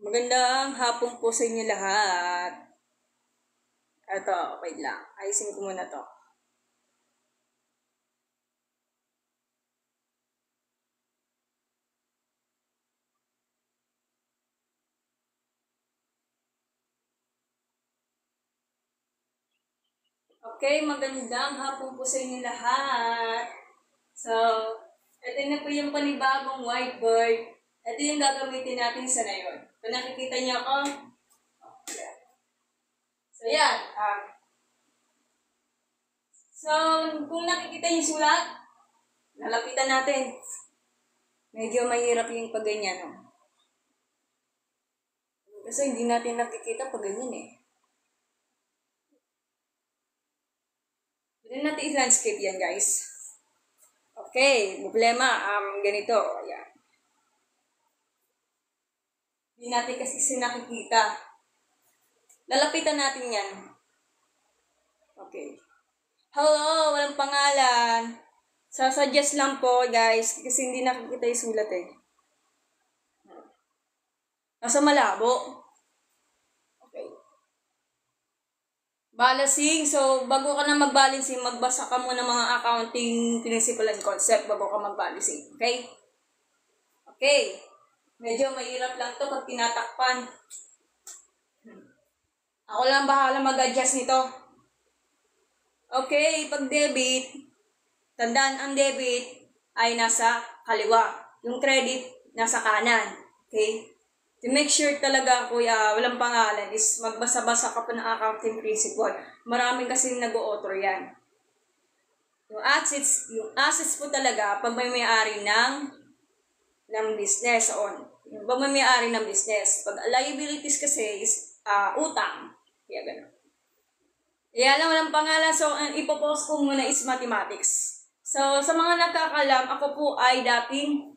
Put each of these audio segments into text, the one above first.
Magandang hapon po sa inyo lahat. Ito, wait lang. Ayusin ko muna to. Okay, magandang hapon po sa inyo lahat. So, ito na po yung panibagong whiteboard. Ito yung gagamitin natin sa ngayon. Kung nakikita niyo ako, so yan. So, kung nakikita niyo yung sulat, nalapitan natin. Medyo mahirap yung pag ganyan, no? Kasi hindi natin nakikita pag ganyan eh. Hindi natin i-landscape yan, guys. Okay, problema, ganito, ayan. Hindi natin kasi nakikita. Lalapitan natin yan. Okay. Hello, walang pangalan. Sasuggest lang po, guys, kasi hindi nakikita yung sulat eh. Nasa malabo. Okay. Balancing. So, bago ka na mag-balancing, magbasa ka muna mga accounting principle and concept bago ka mag-balancing. Okay? Okay. Medyo mahirap lang to pag tinatakpan. Ako lang bahala mag-adjust nito. Okay, pag debit, tandaan ang debit ay nasa kaliwa. Yung credit, nasa kanan. Okay? To make sure talaga, kuya, walang pangalan, is magbasa-basa ka pa ng accounting principle. Maraming kasi nag-o-author yan. Yung assets po talaga, pag may may-ari ng business, pag may may-ari ng business. Pag liabilities kasi is utang. Kaya gano'n. Kaya lang walang pangalan, so ipopost ko muna is mathematics. So, sa mga nagkakalam, ako po ay dating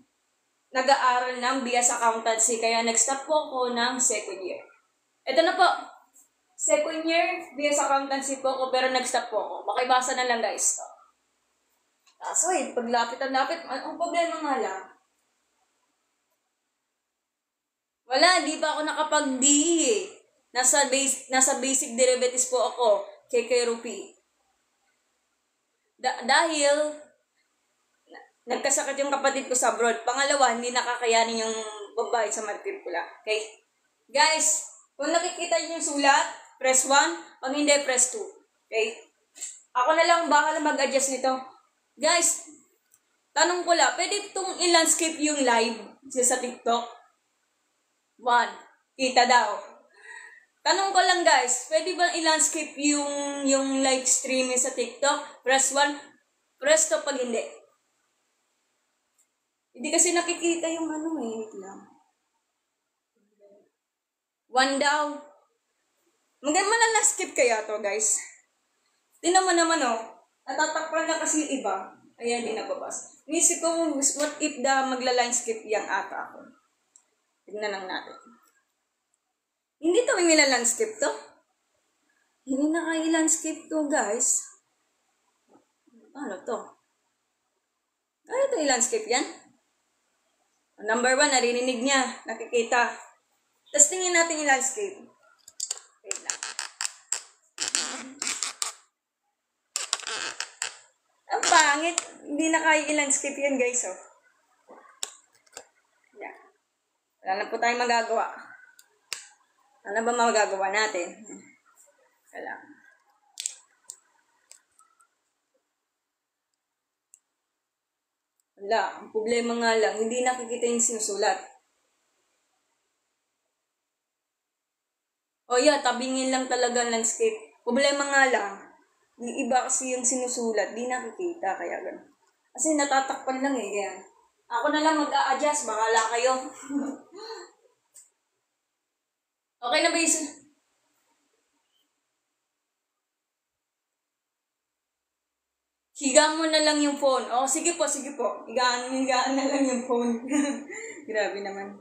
nag-aaral ng BS Accountancy, kaya nag-stop po ako ng second year. Ito na po, second year, BS Accountancy po ako, pero nag-stop po ako. Makibasa na lang, guys. So, paglapit, ang problema nga lang, wala, di ba ako nakapag-DE eh. Nasa basic derivatives po ako, KK-RUP. Dahil nagkasakit yung kapatid ko sa abroad. Pangalawa, hindi nakakayanin yung babayad sa matrikula. Okay? Guys, kung nakikita niyo yung sulat, press 1. Pag hindi, press 2. Okay? Ako na lang bahala mag-adjust nito. Guys, tanong ko lang, pwede itong i-landscape yung live sa TikTok? 1. Kita daw. Tanong ko lang, guys, pwede ba i-landscape yung live streaming sa TikTok? Press 1. Press 2 pag hindi. Hindi kasi nakikita yung wait lang. 1 daw. Maganda skip kaya to, guys. Tingnan mo naman, natatakpan na kasi yung iba. Ayan, di nababas. Nisip ko, what if magla-line skip yung ata ako? Tingnan lang natin. Hindi to may line skip to. Hindi na kayo line skip to, guys. Ano to? Ito yung landscape yan. Number 1, narinig niya, nakikita. Tapos tingin natin yung landscape. Wait lang. Ang pangit. Hindi na kaya i-landscape yan, guys, Yan. Wala na po tayong magagawa. Ano ba magagawa natin? Wala. Wala. Ang problema nga lang, hindi nakikita yung sinusulat. Tabingin lang talaga ang landscape. Problema nga lang, yung iba kasi yung sinusulat, di nakikita, kaya gano'n. Kasi natatakpan lang kaya. Ako na lang mag-a-adjust, bahala kayo. Okay na ba yung higaan mo na lang yung phone. Sige po. Higaan na lang yung phone. Grabe naman.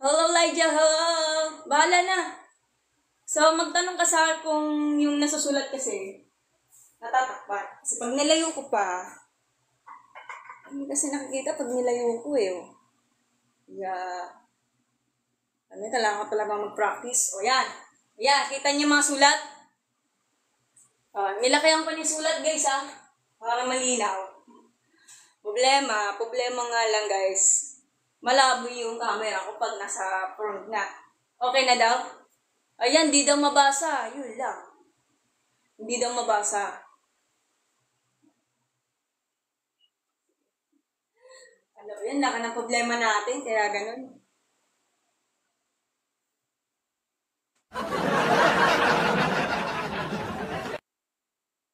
Hello, Elijah. Hello. Bahala na. So, magtanong ka sa kung yung nasusulat kasi, natatakpan. Kasi pag nilayo ko pa, hindi kasi nakikita pag nilayo ko eh. Oh. Yeah. Kailangan ka talaga mag-practice. O yan. Yan, kita niyo mga sulat? Nilakihan ko ni sulat guys para malinaw. Problema nga lang guys. Malabo yung camera ko pag nasa front na. Okay na daw? Ayan, di daw mabasa. Yun lang. Hindi daw mabasa. Ano yan, laka ng problema natin, kaya ganun.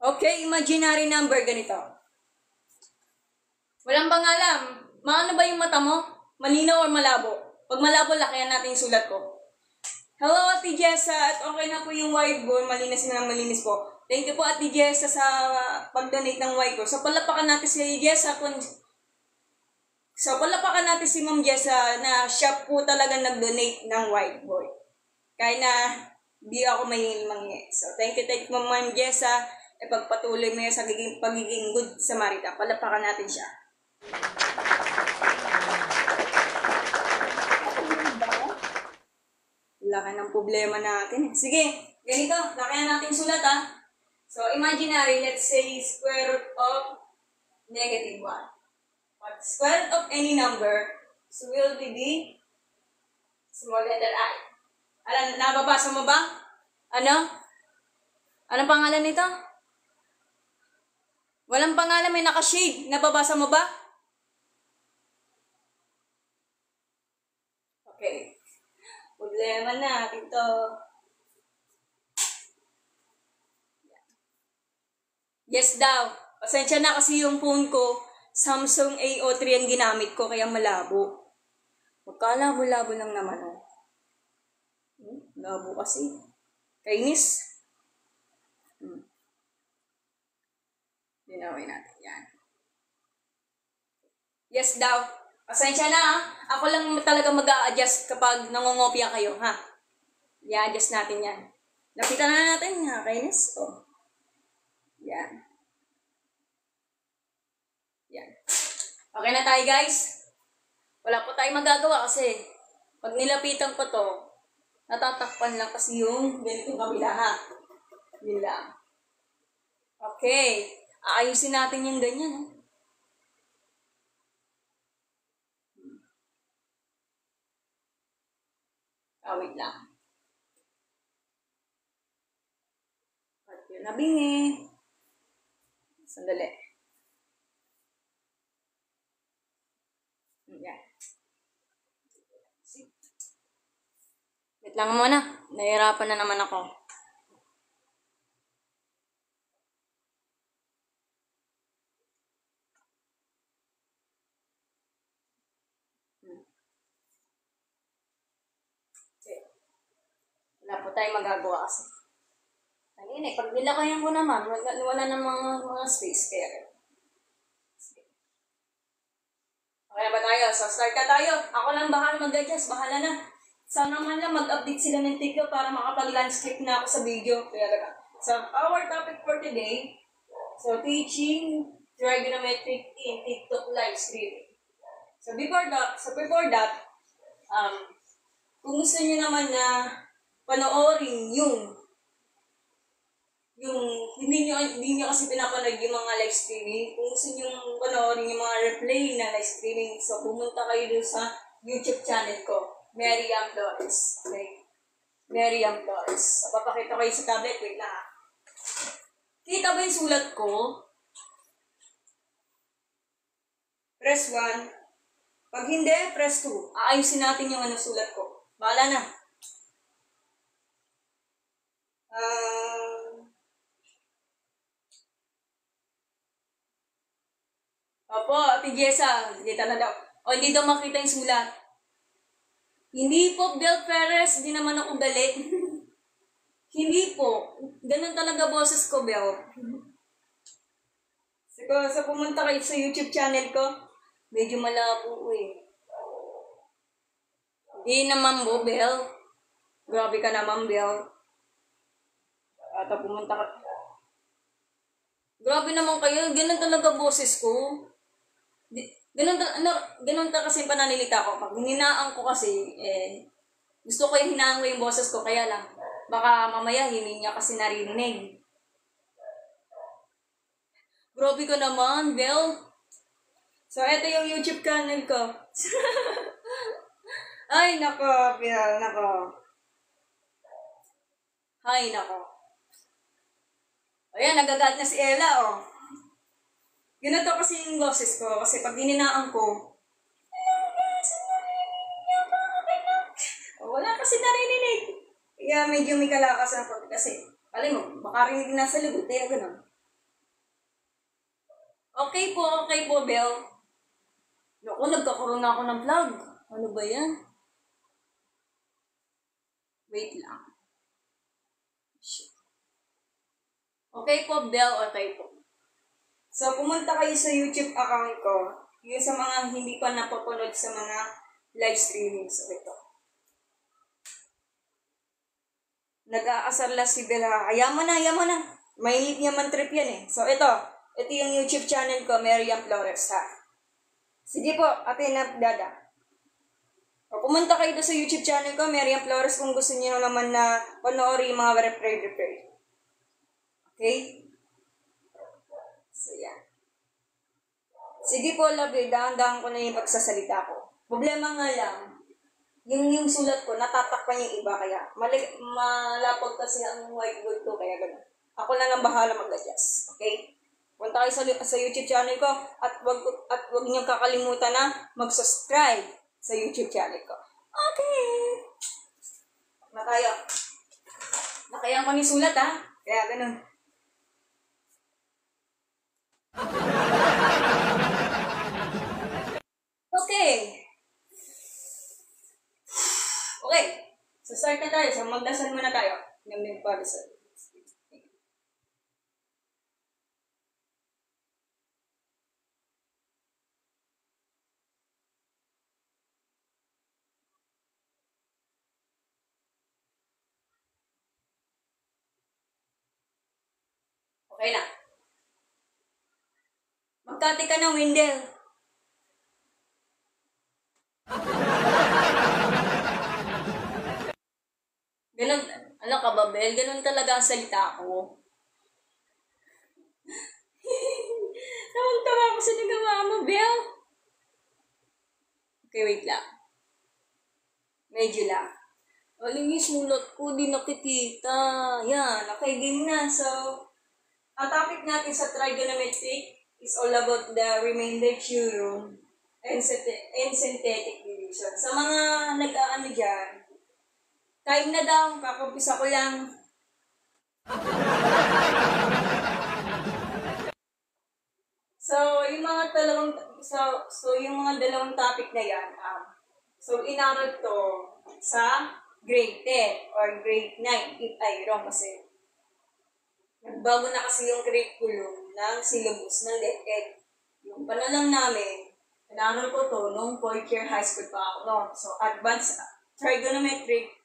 Okay, imaginary number ganito. Walang pangalam. Maano ba yung mata mo? Malinaw or malabo? Pag malabo, lakihan natin yung sulat ko. Hello, Ate Jessa. At okay na po yung whiteboard. Malinis na malinis po. Thank you po, Ate Jessa, sa pag-donate ng whiteboard. So, palapakan natin si Jessa. So, palapakan natin si Ma'am Jessa na siya po talaga nag-donate ng whiteboard. Kaya na di ako manghingi. So, thank you, Ma'am Jessa. Pagpatuloy mo sa pagiging good Samaritan. Palapakan natin siya. Laki ng problema natin. Sige, ganito. Lakihan natin sulat So, imaginary, let's say square root of negative 1. But square root of any number will be the small letter I. Alam, nababasa mo ba? Ano? Anong pangalan nito? Walang pangalan, may naka-shade. Nababasa mo ba? Okay. Problema na, ito. Yes daw. Pasensya na kasi yung phone ko, Samsung A03 ang ginamit ko, kaya malabo. Magkalabo-labo lang naman, Labo kasi. Kainis. Linawin natin yan. Yes daw. Pasensya na Ako lang talaga mag-a-adjust kapag nangongopya kayo, I-adjust natin yan. Nakita na natin, kainis. Yan. Yan. Okay na tayo, guys. Wala po tayong magagawa kasi pag nilapitan ko to, natatakpan lang kasi yung ganitong kabila, Yun lang. Okay. Aayusin natin yung ganyan, wait lang. At yun, nabingi. Sandali. Yan. Wait lang muna. Nahihirapan na naman ako. Wala po tayong magagawa kasi. Pag nilakayan ko naman, wala namang mga space kaya. Okay na ba tayo? So, start na tayo. Ako lang bahala mag-adjust. Bahala na. Sana man lang mag-update sila ng TikTok para makapag-landscape na ako sa video. So, our topic for today, teaching trigonometric in TikTok live streaming. So, before that, kung gusto niyo naman na panoorin yung hindi niyo kasi pinapanood yung mga live streaming. Kung gusto niyo panoorin yung mga replay na live streaming, so pumunta kayo dun sa YouTube channel ko, Miriam Flores. Okay? Miriam Flores. So, papakita ko yung sa tablet. Wait lang Kita ba yung sulat ko? Press 1. Pag hindi, press 2. Aayusin natin yung sulat ko. Bahala na. Opo, Ate Jessa. Kita na daw. Hindi daw makita yung sulat. Hindi po, Bel Perez. Hindi naman ako galit. Hindi po. Ganun talaga boses ko, Bel. So, pumunta kayo sa YouTube channel ko. Medyo malabo Hindi naman po, Bel. Grabe ka naman, Bel. At pumunta ka. Grabe naman kayo, ganun talaga boses ko. Ganun kasi pananalita ko. Pag hininaan ko kasi, gusto ko yung hinaan ko yung boses ko, kaya lang, baka mamaya hindi niya kasi narinig. Grabe ka naman, Bel. So, ito yung YouTube channel ko. Ay, nako, Bel, nako. Ay, nako. Ayan, nagagat na si Ella, oh. Ganito kasi yung boses ko, kasi pag hininaan ko, wala kasi narinig. Kaya medyo may kalakas na pag kasi, alam mo, baka rinig na sa lugot, kaya gano'n. Okay po, Bel. Naku, nagkakaroon na ako ng vlog. Ano ba yan? Wait lang. Shit. Okay po, Bel, okay po. So, pumunta kayo sa YouTube account ko. Yung sa mga hindi pa napapanood sa mga live streaming. So, ito. Nag-aasar la si Bella. Ayaw mo na. May niya man trip yan eh. So, ito. Ito yung YouTube channel ko, Miriam Flores, ha. Sige po, ate na dada. O, pumunta kayo sa YouTube channel ko, Miriam Flores, kung gusto niyo naman na panoorin yung mga replay. Okay? So, yan. Sige po, lovely. Dahan-dahan ko na yung pagsasalita ko. Problema nga lang, yung sulat ko, natatakpan yung iba, kaya malapag kasi ang whiteboard ko, kaya gano'n. Ako na lang bahala mag-adjust. Okay? Punta kayo sa YouTube channel ko at wag niyo kakalimutan na mag-subscribe sa YouTube channel ko. Okay! Na tayo. Nakayang ko ni sulat, ha? Kaya gano'n. Okay. Okay. So, start na tayo. So, magdasal muna tayo. Ng pag-dasal. Okay na. Magkati ka ng Wendell. Ganun, ano ka ba, Bel? Ganun talaga ang salita ko. Tawang-tawa ko sa nagawa mo, Bel. Okay, wait lang. Medyo lang. Aling yung sulat ko, di nakikita. Yan, okay, game na. So, ang topic natin sa trigonometric is all about the remainder theorem and synthetic division. Sa mga nag-aano dyan, time na daw, kakumpisa ko lang. So, yung mga dalawang topic na yan, so inaral to sa grade 10 or grade 9, if I wrong kasi. Nagbago na kasi yung curriculum ng syllabus ng DepEd. Yung panalang namin, inaral ko to nung 4th year high school pa ako. No? So, advanced trigonometric,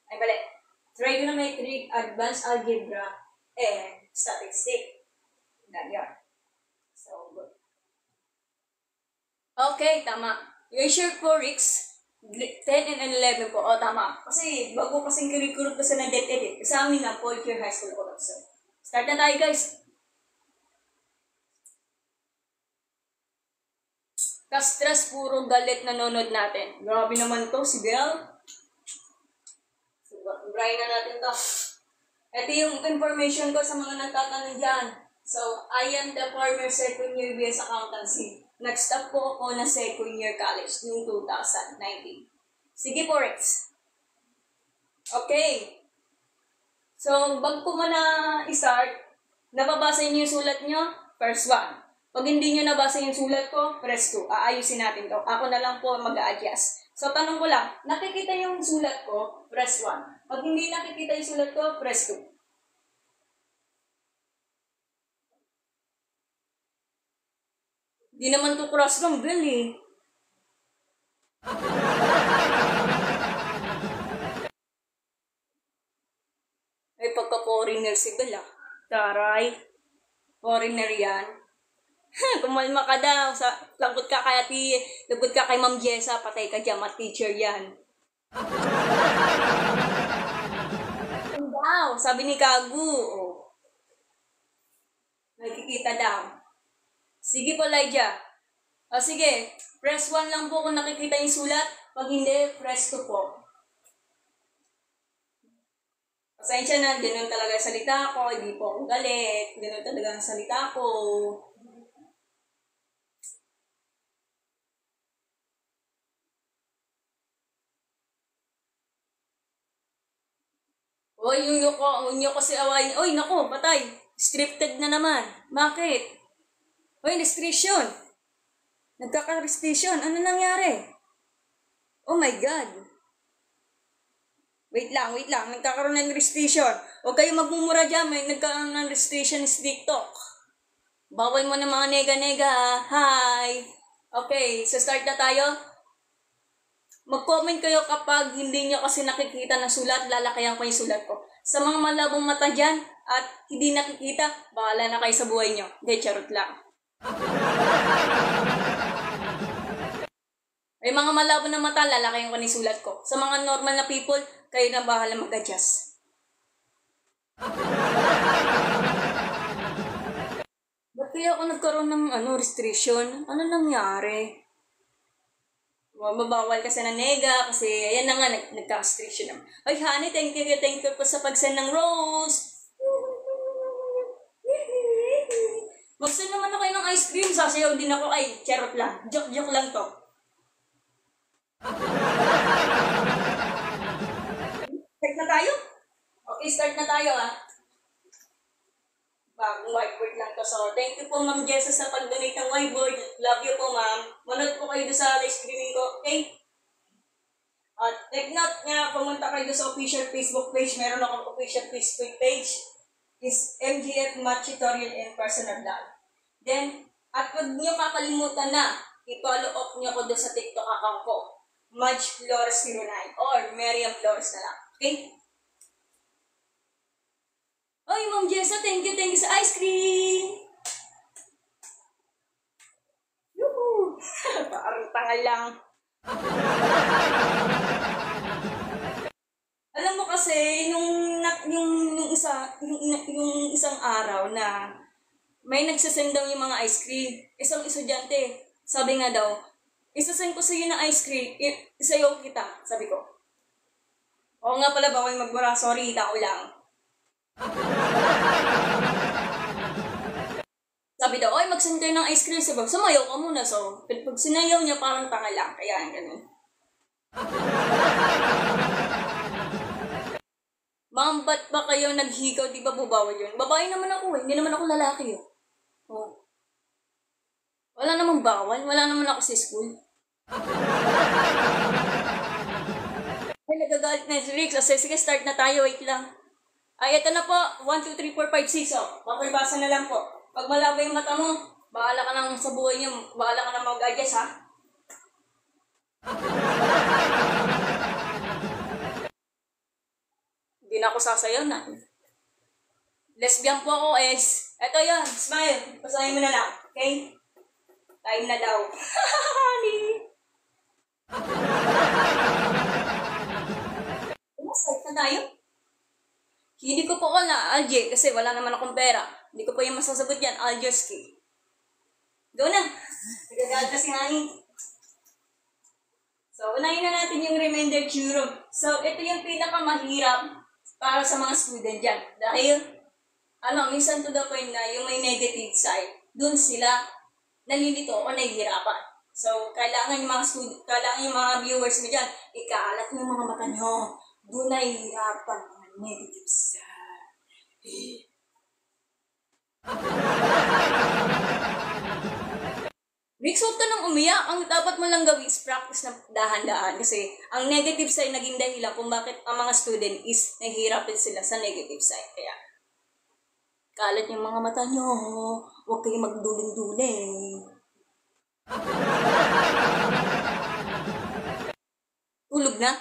advanced algebra, and statistics. Yan. So, good. Okay, tama. Yung short for Rix, 10 and 11 po. O, tama. Kasi, bago kasing curriculum kasi ng DepEd. Sa amin na 4th year high school ko. So, start na tayo, guys. Ka-stress, puro galit nanonood natin. Grabe naman to, si Bel. So, brain na natin to. Ito yung information ko sa mga nagtatanong dyan. So, I am the former second year BS Accountancy. Nag-stop po ako na second year college noong 2019. Sige po, Rex. Okay. So, bago ko muna i-start, nababasa niyo yung sulat niyo? First one. Pag hindi niyo nabasa yung sulat ko, press 2. Aayusin natin to. Ako na lang po mag-a-adjust. So, tanong ko lang, nakikita yung sulat ko? Press 1. Pag hindi nakikita yung sulat ko, press 2. Di naman to cross ng Bel eh. Ay, pagka-foreigner si Bel ah. Taray. Foreigner yan. Kumalma ka daw. Lagot ka kay Ma'am Jessa, patay ka dyan, teacher yan. Wow, sabi ni Kagu. Oh. Nakikita daw. Sige po, Lydia. O sige, press 1 lang po kung nakikita yung sulat. Pag hindi, press 2 po. Pasensya na, ganun talaga ang salita ko. Hindi po ako galit. Ganun talaga ang salita ko. Oy, yung ko si awayin. Oy, nako, patay. Scripted na naman. Bakit? Oy, restriction. Nagkaka-restriction. Ano nangyari? Oh my God. Wait lang. Nagkakaroon ng restriction. Huwag kayo magmumura dyan. May nagkaroon ng restriction sa TikTok. Bawal mo ng mga nega-nega. Hi. Okay, so start na tayo. Mag-comment kayo kapag hindi nyo kasi nakikita ng sulat, lalakayan ko yung sulat ko. Sa mga malabong mata dyan at hindi nakikita, bahala na kayo sa buhay nyo. Hindi, charot lang. Ay mga malabo na mata, lalakayan ko yung sulat ko. Sa mga normal na people, kayo na bahala mag-adjust. Ba't kaya ako nagkaroon ng restriction? Ano nangyari? Mabawal kasi na nega kasi ayan na nga, nagka-restriction naman. Ay, honey, thank you po sa pag-send ng rose. Mag-send naman ako ng ice cream, sasayaw din ako. Ay, charot lang. Joke lang to. Start na tayo? Okay, start na tayo bagong whiteboard lang to. So, thank you po Ma'am Jessa sa pag-donate ng whiteboard. Love you po Ma'am. Manood po kayo doon sa live streaming ko. Okay? At take note nga, pumunta kayo doon sa official Facebook page. Meron akong official Facebook page. Is MGF Math Tutorial and Personal Vlog. Then, at huwag niyo kakalimutan na i-follow up niyo ko doon sa TikTok account ko. Madge Flores 09 or Miriam Flores na lang. Okay? Oy, Ma'am Jessa, thank you sa ice cream! Yuhu! Parang tangal lang. Alam mo kasi, yung isang araw na may nagsasend daw yung mga ice cream. Isang estudyante, sabi nga daw, isasend ko sa iyo na ice cream, isayaw kita, sabi ko. Oo nga pala, bawal magbura, sorry, tao lang. Sabi daw, oy, mag-send kayo ng ice cream. Sabi, sumayaw ka muna. So, pag sinayaw niya, parang tanga lang. Kaya, ganun. Ma'am, ba't ba kayo naghigaw? Di ba bubawal yun? Babae naman ako Hindi naman ako lalaki Oh. Wala namang bawal. Wala naman ako sa school. Ay, nagagalit na si Rix. Sige, start na tayo. Wait lang. Ay, ito na po. 1, 2, 3, 4, 5, 6. Papalbasa na lang po. Pag malabo yung mata mo, bahala ka nang sa buhay niyo. Bahala ka nang mag-adjust, ha? Hindi na ako sasayaw na. Lesbian po ako, Eto yan, smile. Pasahin mo na lang, okay? Time na daw. Honey. Start na tayo. Hindi ko po na Alje kasi wala naman akong pera. Hindi ko po yung masasagot yan. Aljerski. Go na. Nagagalit na si Honey. So, unahin na natin yung remainder theorem. So, ito yung pinakamahirap para sa mga student dyan. Dahil, minsan to the point na yung may negative side, dun sila nalilito o nahihirapan. So, kailangan yung mga viewers mo dyan, ikaalat yung mga mata nyo. Doon nahihirapan mga negative side. Rick, huwag ka nang umiyak. Ang dapat mo lang gawin is practice na dahan-dahan. Kasi ang negative side naging dahilan kung bakit ang mga student is nahihirapan sila sa negative side. Kaya, kalat yung mga mata nyo. Huwag kayo magduling-duling. Tulog na?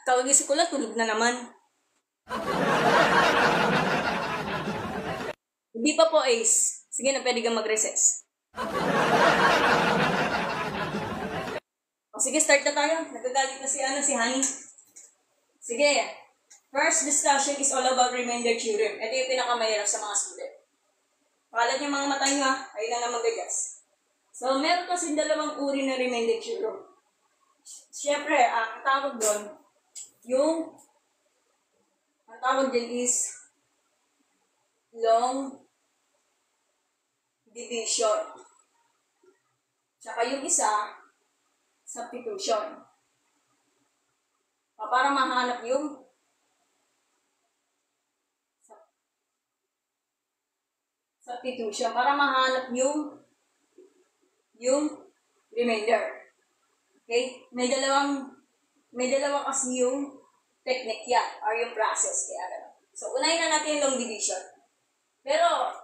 Kawagisip ko lang, tulog na naman. Hindi pa po, Ace. Sige na, pwede kang mag-recess. O sige, start na tayo. Nagagalit na si Honey. Sige. First discussion is all about remainder theorem. Ito yung pinakamahirap sa mga student. Pakalat yung mga mata nyo ha. Ayun lang na mag-adjust. So, meron kasi dalawang uri ng remainder theorem. Siyempre, ang tawag doon, ang tawag din is long division. Tsaka yung isa, substitution. Para mahanap yung substitution. Para mahanap yung remainder. Okay? May dalawa kasi yung technique yan, or yung process. Kaya gano'n. So, unahin na natin yung long division. Pero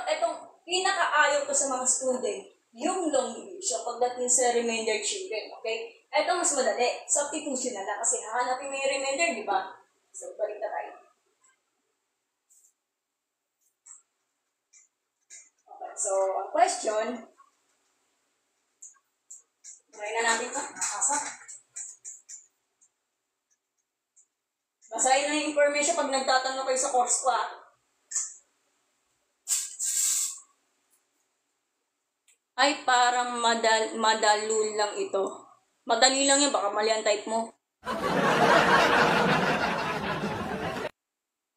itong pinakaayaw ko sa mga student, yung long division, pagdating sa remainder theorem, okay? Ito mas madali. Substitution na lang kasi hahanapin mo yung remainder, di ba? So, balik na tayo. Okay, so, ang question, try na natin ito. Nakasa. Basahin na yung information pag nagtatanong kayo sa course ko, Ay, parang madalul lang ito. Madali lang yan, baka mali ang type mo.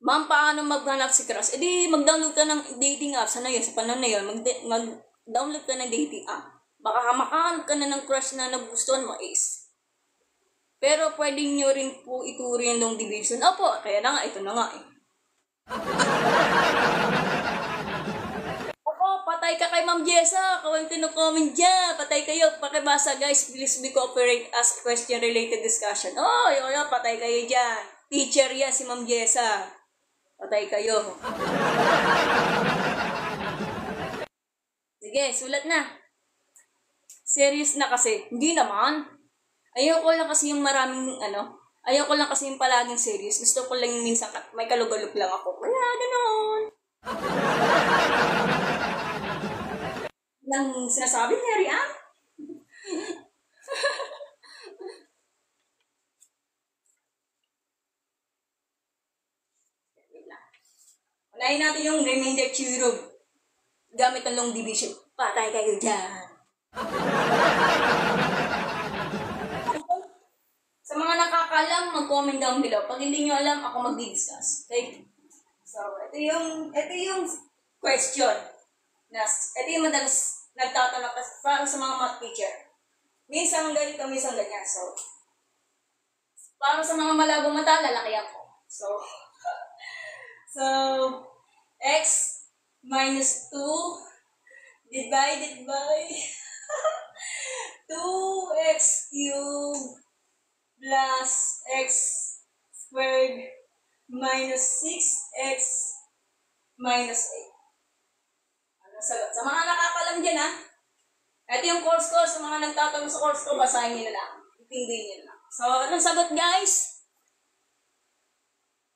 Ma'am, paano maghanap si crush? E di, mag-download ka ng dating app. Sana yun, sa panahon na yun, mag-download ka ng dating app. Baka makahanap ka na ng crush na nagustuhan mo, ace. Pero pwedeng nyo rin po ituri yung long division. Opo, kaya na nga, ito na nga eh. Patay ka kay Ma'am Jessa. Kawang tinocomment dyan. Patay kayo. Pakibasa guys. Please be cooperate as question-related discussion. Oh, yun. Patay kayo dyan. Teacher yan si Ma'am Jessa. Patay kayo. Sige, sulat na. Serious na kasi. Hindi naman. Ayoko lang kasi yung maraming ayoko lang kasi yung palaging serious. Gusto ko lang yung minsan may kalugalog lang ako. Kaya ganoon. Nang sinasabi ni Harry Ann? Unahin natin yung remainder theorem. Gamit ng long division. Patay kayo dyan. Sa mga nakakalam, mag-comment down below. Pag hindi nyo alam, ako mag-discuss. Okay? So, ito yung question. Ito yung madalas nagtatanong para sa mga math teacher. Minsan ganito, minsan ganyan. So, para sa mga malabong mata, lalakihan ko. So, x minus 2 divided by 2x cubed plus x squared minus 6x minus 8. Sagot. Sa mga nakakalam dyan, ito yung course ko. Sa mga nagtatanong sa course ko, basahin nyo na lang. Itindihin nyo na lang. So, anong sagot, guys?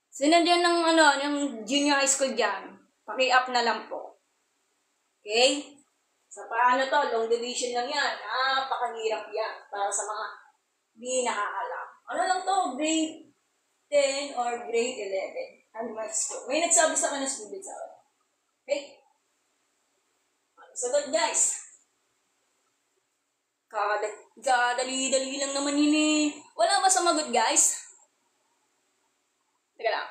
Sino dyan ng junior high school dyan? Paki-up na lang po. Okay? Sa paano to? Long division lang yan. Napakahirap yan. Para sa mga di nakakalam. Ano lang to? Grade 10 or grade 11. Ano ba school? May nagsabi sa akin na student sa akin. Okay? Sagot guys. Dali-dali lang naman yun eh. Wala ba sumagot guys? Teka lang.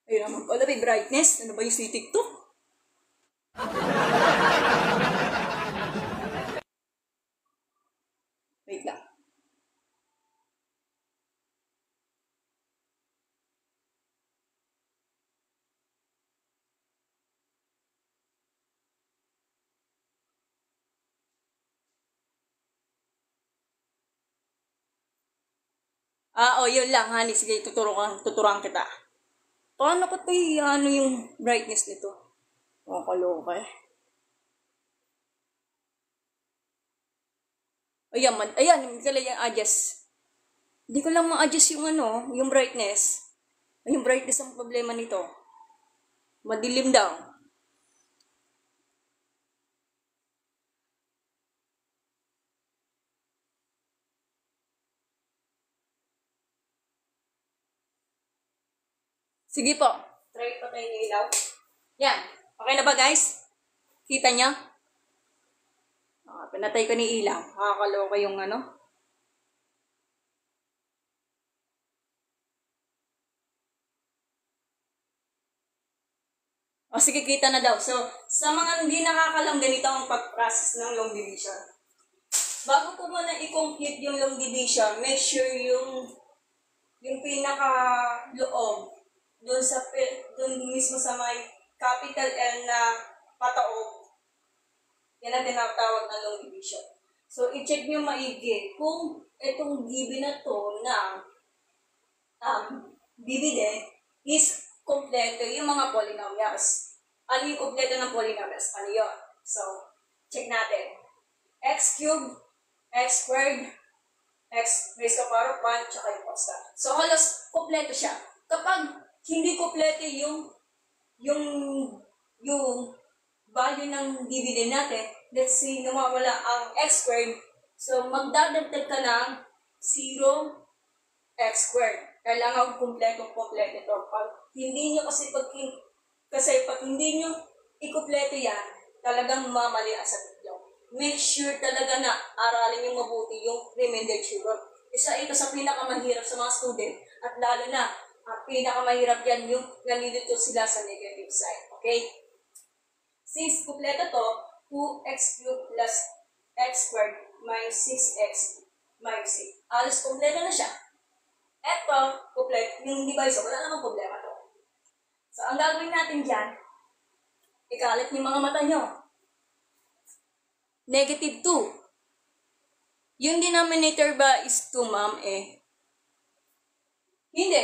Ayun naman pala, may brightness. Ano ba yung si TikTok? Wait lang. Yun lang, honey. Sige, tuturuan kita. Paano ko ito yung brightness nito? Kaloka eh. Ayan, hindi ko lang adjust. Hindi ko lang ma-adjust yung yung brightness. Yung brightness ang problema nito. Madilim daw. Sige po. Try pa tayo ng ilaw. Yan. Okay na ba guys? Kita niyo? Pinatay ko ni ilaw. Nakakaloka yung ano. O sige, kita na daw. So, sa mga hindi nakakalam, ganito ang pag-process ng long division. Bago ko muna i-complete yung long division, make sure yung pinaka-loob, dun mismo sa may capital L na pataog, yan ang tinatawag na long division. So, i-check nyo maigi kung itong given na to na dividend is kompleto yung mga polynomials. Ano yung kompleto ng polynomials? Ano yun? So, check natin. X cubed, x squared, x raised to the power of 1, tsaka yung constant. So, halos kompleto siya. Kapag hindi kompleto yung value ng dividend natin, let's say, nawawala ang x squared, so magdadagdag ka ng 0 x squared. Kailangan kompleto ito. Pag hindi nyo pag hindi nyo ikumpleto yan, talagang mamali ang sagot nyo. Make sure talaga na aralin nyo mabuti yung remainder theorem. Isa ito sa pinakamahirap sa mga student, at lalo na, ang pinakamahirap yan yung nalilito sila sa negative side. Okay? Since kumpleto to, 2x cubed plus x squared minus 6x minus 8. Alos kumpleto na siya. Eto, kompleto, yung divisor, wala namang problema to. So, ang gagawin natin dyan, ikalat yung mga mata nyo. Negative 2. Yung denominator ba is 2, ma'am, eh? Hindi.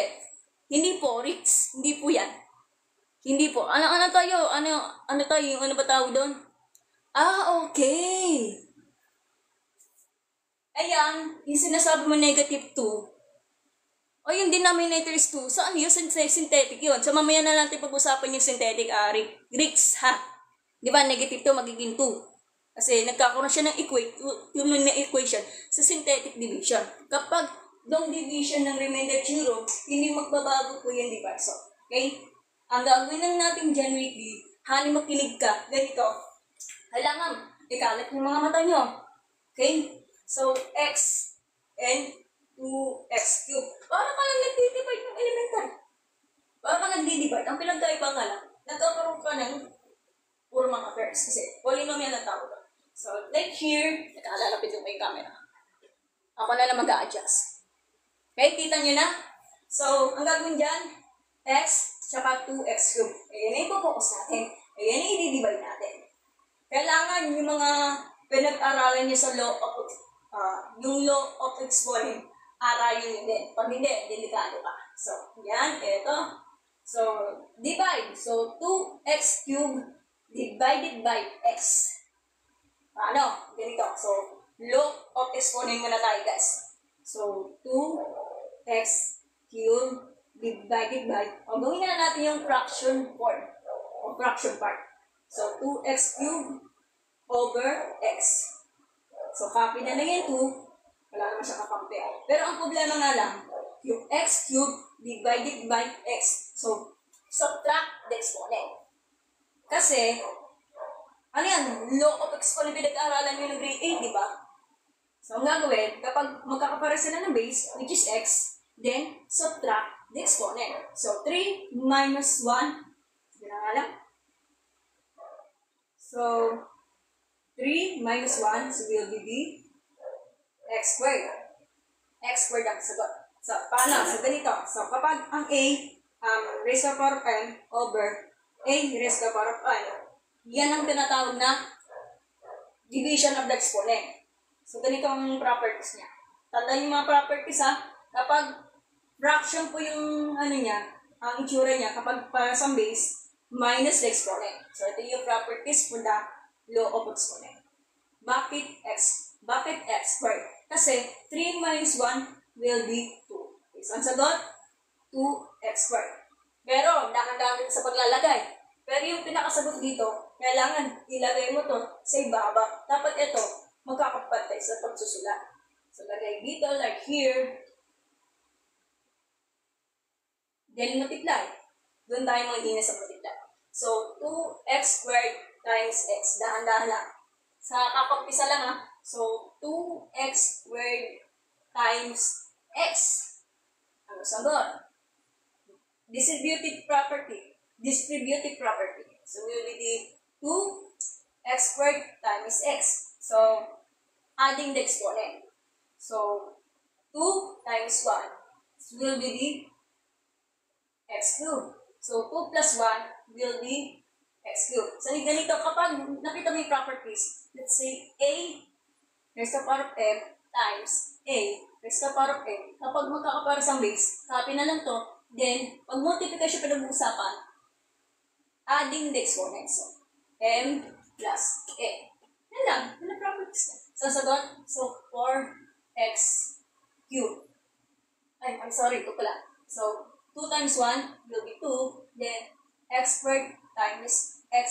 Hindi po, Rix. Hindi po yan. Hindi po. Ano tayo? Ano tayo? Yung ano ba tawag doon? Okay. Ayan, yung sinasabi mo negative 2. O yung denominator is 2. So ano yun? Synthetic yun. So mamaya na natin pag-usapan yung synthetic, Rix, ha? Di ba? Negative 2 magiging 2. Kasi nagkakaroon siya ng equation sa synthetic division. Kapag long division ng remainder theorem, hindi magbabago po yung divisor. Okay? Ang gagawin lang natin dyan weekly, hani makinig ka, ganito. Kailangan, ikalat yung mga mata nyo. Okay? So, x and 2x cubed. Para ka lang nagdi-divide ng elementary. Para ka nagdi-divide. Ang pinagkaiba nga lang, nagkakaroon ka ng puro mga pairs. Kasi polynomial na tawag. So, like here, nakalalapit yung may camera. Ako na lang mag-a-adjust. Okay, kita nyo na? So, ang gagawin dyan, x, tsaka 2x cubed. Ayan yung ipopokus natin. Ayan yung i-divide natin. Kailangan yung mga pinag-aralan nyo sa yung law of exponent, aralin nyo din. Pag hindi, delikado ka. So, yan, eto. So, divide. So, 2x cubed divided by x. Ano? Ganito. So, law of exponent muna tayo, guys. So, 2x cubed divided by, gawin na natin yung fraction form, o fraction part. So, 2x cubed over x. So, copy na lang yung 2. Wala naman siya kakampi. Pero ang problema nga lang, yung x cubed divided by x. So, subtract the exponent. Kasi, ano yan? Law of exponent pinag-aaralan nyo ng grade 8, di ba? So, ang gagawin, kapag magkakapare sila ng base, which is x, then subtract the exponent. So, 3 minus 1, sige na nga lang. So, 3 minus 1 so will be x squared. X squared ang sagot. So, paano? So, ganito. So, kapag ang a, raised to the power of n over a raised to the power of n, yan ang tinatawag na division of the exponent. So, ganito ang properties niya. Tandaan yung mga properties, ha? Kapag fraction po yung ano niya, ang itsura niya, kapag para sa base, minus the exponent. So, ito yung properties for the law of exponent. Bakit x? Bakit x squared? Kasi 3 minus 1 will be 2. Okay, so, ang sagot, 2x squared. Pero, dahan-dahan sa paglalagay. Pero yung pinakasagot dito, kailangan ilagay mo to sa ibaba. Dapat ito, magkakapantay sa pagsusulat. So, lagay dito, like here. Then, multiply. Doon tayo mag-ina sa multiply. So, 2x squared times x. Dahan-dahan lang. Sa kakampisa lang ha. So, 2x squared times x. Ano sagot? Distributive property. So, will be 2x squared times x. So, adding the exponent. So, 2 times 1 will be the x cubed. So, 2 plus 1 will be x cubed. So, ganito, kapag nakita mo yung properties, let's say a raised to the power of m times a raised to the power of m. Kapag magkakaparang base, copy na lang to. Then, pag multiplication pa nag-uusapan, adding the exponent. So, m plus a. Yan lang. Yan ang properties na. So, sagot. So, 4x cubed. I'm sorry, 2 pala. So, 2 times 1 will be 2. Then, x squared times x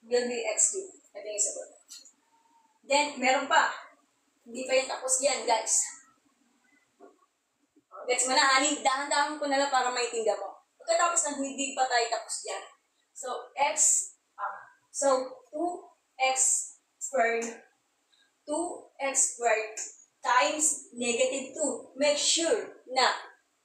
will be x cubed. Ito yung sagot. Then, meron pa. Hindi pa yung tapos yan, guys. Gets mo na, ani? Dahan-dahan ko na lang para maitinda mo. Pagkatapos na hindi pa tayo tapos yan. So, so 2x squared times negative 2. Make sure na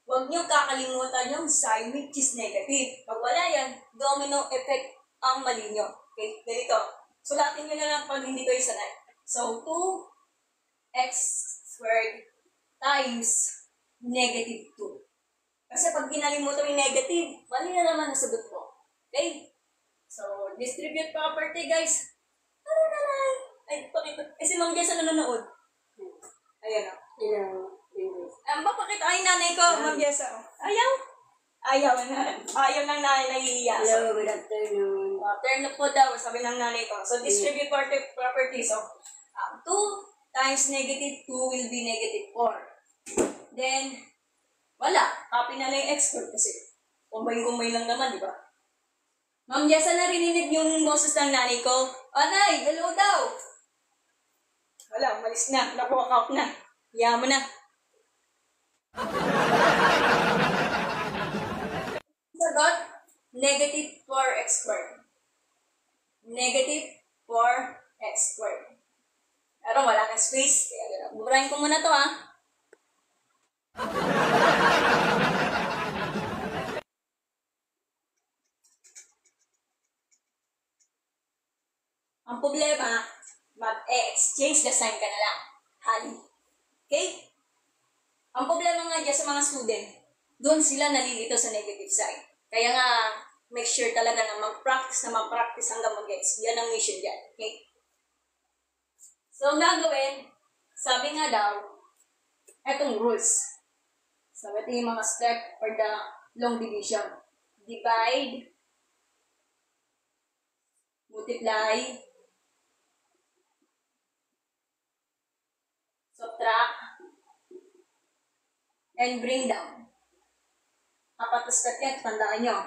huwag niyo kakalimutan yung sign which is negative. Pag wala yan, domino effect ang mali nyo. Okay, ganito. Sulatin nyo na lang pag hindi kayo sanay. So, 2x squared times negative 2. Kasi pag kinalimutan yung negative, mali na naman ang sagot mo. Okay? So, distribute property, guys. Ay, pakita. Si Ma'am Jessa nanonood. Ayan o. Papakita. Ay, nanay ko, Ma'am Jessa. Ayaw. Ayaw ng nanay, nahihiya. Hello, good afternoon. Turn up po daw, sabi ng nanay ko. So, distribute property. So, 2 times negative 2 will be negative 4. Then, wala. Copy na lang yung x squared kasi kumbay-kumbay lang naman, di ba? Ma'am Jessa, narinig yung boses ng nanay ko. Anay, hello daw. Wala, umalis na. Naku-walk out na. Hiya mo na. Sagot, negative 4x squared. Negative 4x squared. Pero wala na space. Kaya buburahin ko muna to ha. Ang problema, mag-exchange the sign ka na lang. Hali. Okay? Ang problema nga dyan sa mga student, doon sila nalilito sa negative sign. Kaya nga, make sure talaga na mag-practice hanggang mag-gets. Yan ang mission dyan. Okay? So, ang gagawin, sabi nga daw, etong rules. So, ito yung mga step for the long division. Divide, multiply, subtract, and bring down. Apat na step yan, tandaan nyo.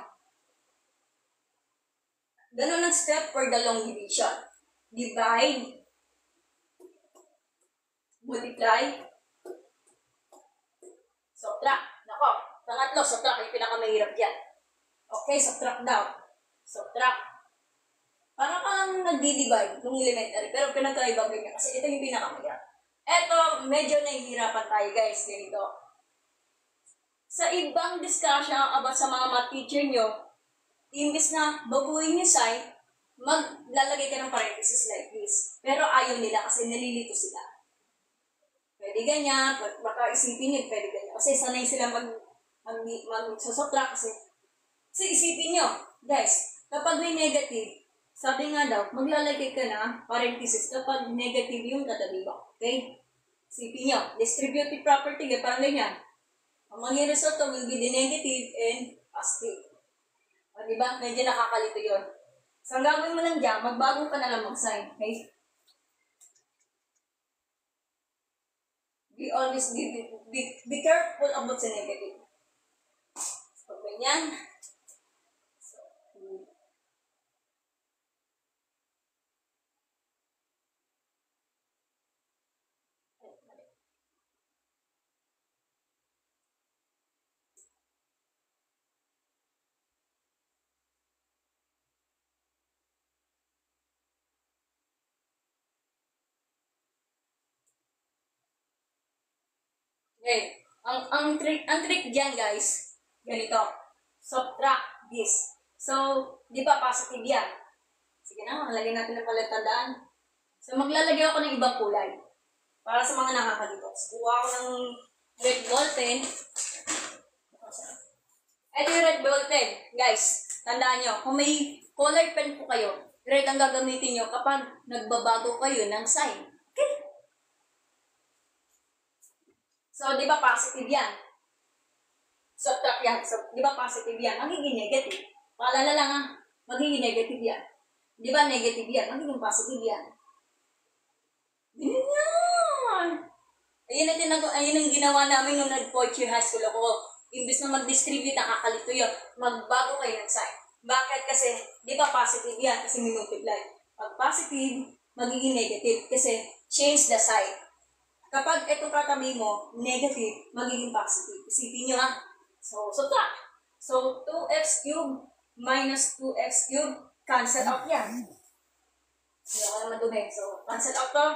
Ganun ang step for the long division. Divide, multiply, subtract. Nako, pangatlo, subtract. Yung pinakamahirap yan. Okay, subtract daw. Subtract. Parang kang nagdi-divide nung elementary, pero pinagkaiba ganyan kasi ito yung pinakamahirap. Eto, medyo nahihirapan tayo guys, ganito. Sa ibang discussion about sa mga math teacher nyo, imbis na baguhin yung sign, maglalagay ka ng parenthesis like this. Pero ayaw nila kasi nalilito sila. Pwede ganyan, baka isipin nyo, pwede ganyan. Kasi sanay sila mag-subtract kasi isipin nyo, guys, kapag may negative, sabi nga daw, maglalagay ka na parenthesis kapag negative yung katabi mo. Okay? Isipin nyo, distributive property, parang ganyan. Ang mga result will be the negative and positive. O, diba? Medyo nakakalito yun. So, ang gagawin mo lang dyan, magbago ka na lang mag-sign. Okay? Be careful about the negative. So, ganyan. So, Okay. Ang trick diyan, guys, ganito. Subtract this. So, di ba positive yan? Sige na, lagyan natin ng palatandaan. So, maglalagay ako ng ibang kulay. Para sa mga nakakalito. So, kuha ako ng red ball pen. Ito yung red ball pen. Guys, tandaan nyo, kung may color pen po kayo, red ang gagamitin nyo kapag nagbabago kayo ng sign. Okay? So, di ba positive yan? Subtract yan. So, di ba positive yan? Magiging negative. Paalala lang ha, magiging negative yan. Di ba negative yan? Magiging positive yan. Ganyan! Ayun ang ginawa namin nung nag-fourth year high school ako. Imbis na mag-distribute, nakakalito yun. Magbago kayo ng sign. Bakit? Kasi, di ba positive yan? Kasi minultiply. Pag positive, magiging negative. Kasi, change the sign. Kapag itong katabi mo, negative, magiging positive. Isipin nyo ha. So, subtract. So, 2x cubed minus 2x cubed, cancel out yan. Hindi ako naman dumi. So, cancel out to.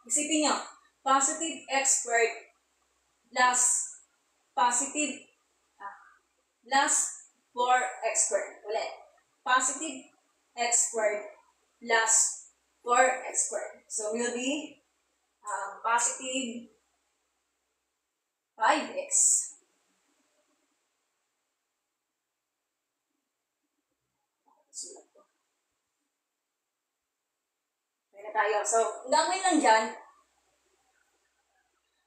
Isipin nyo, positive x squared plus positive plus 4x squared. Ulit. Positive x squared plus 4x squared. So, will be positive 5x. Kaya na tayo. So, gagawin lang dyan.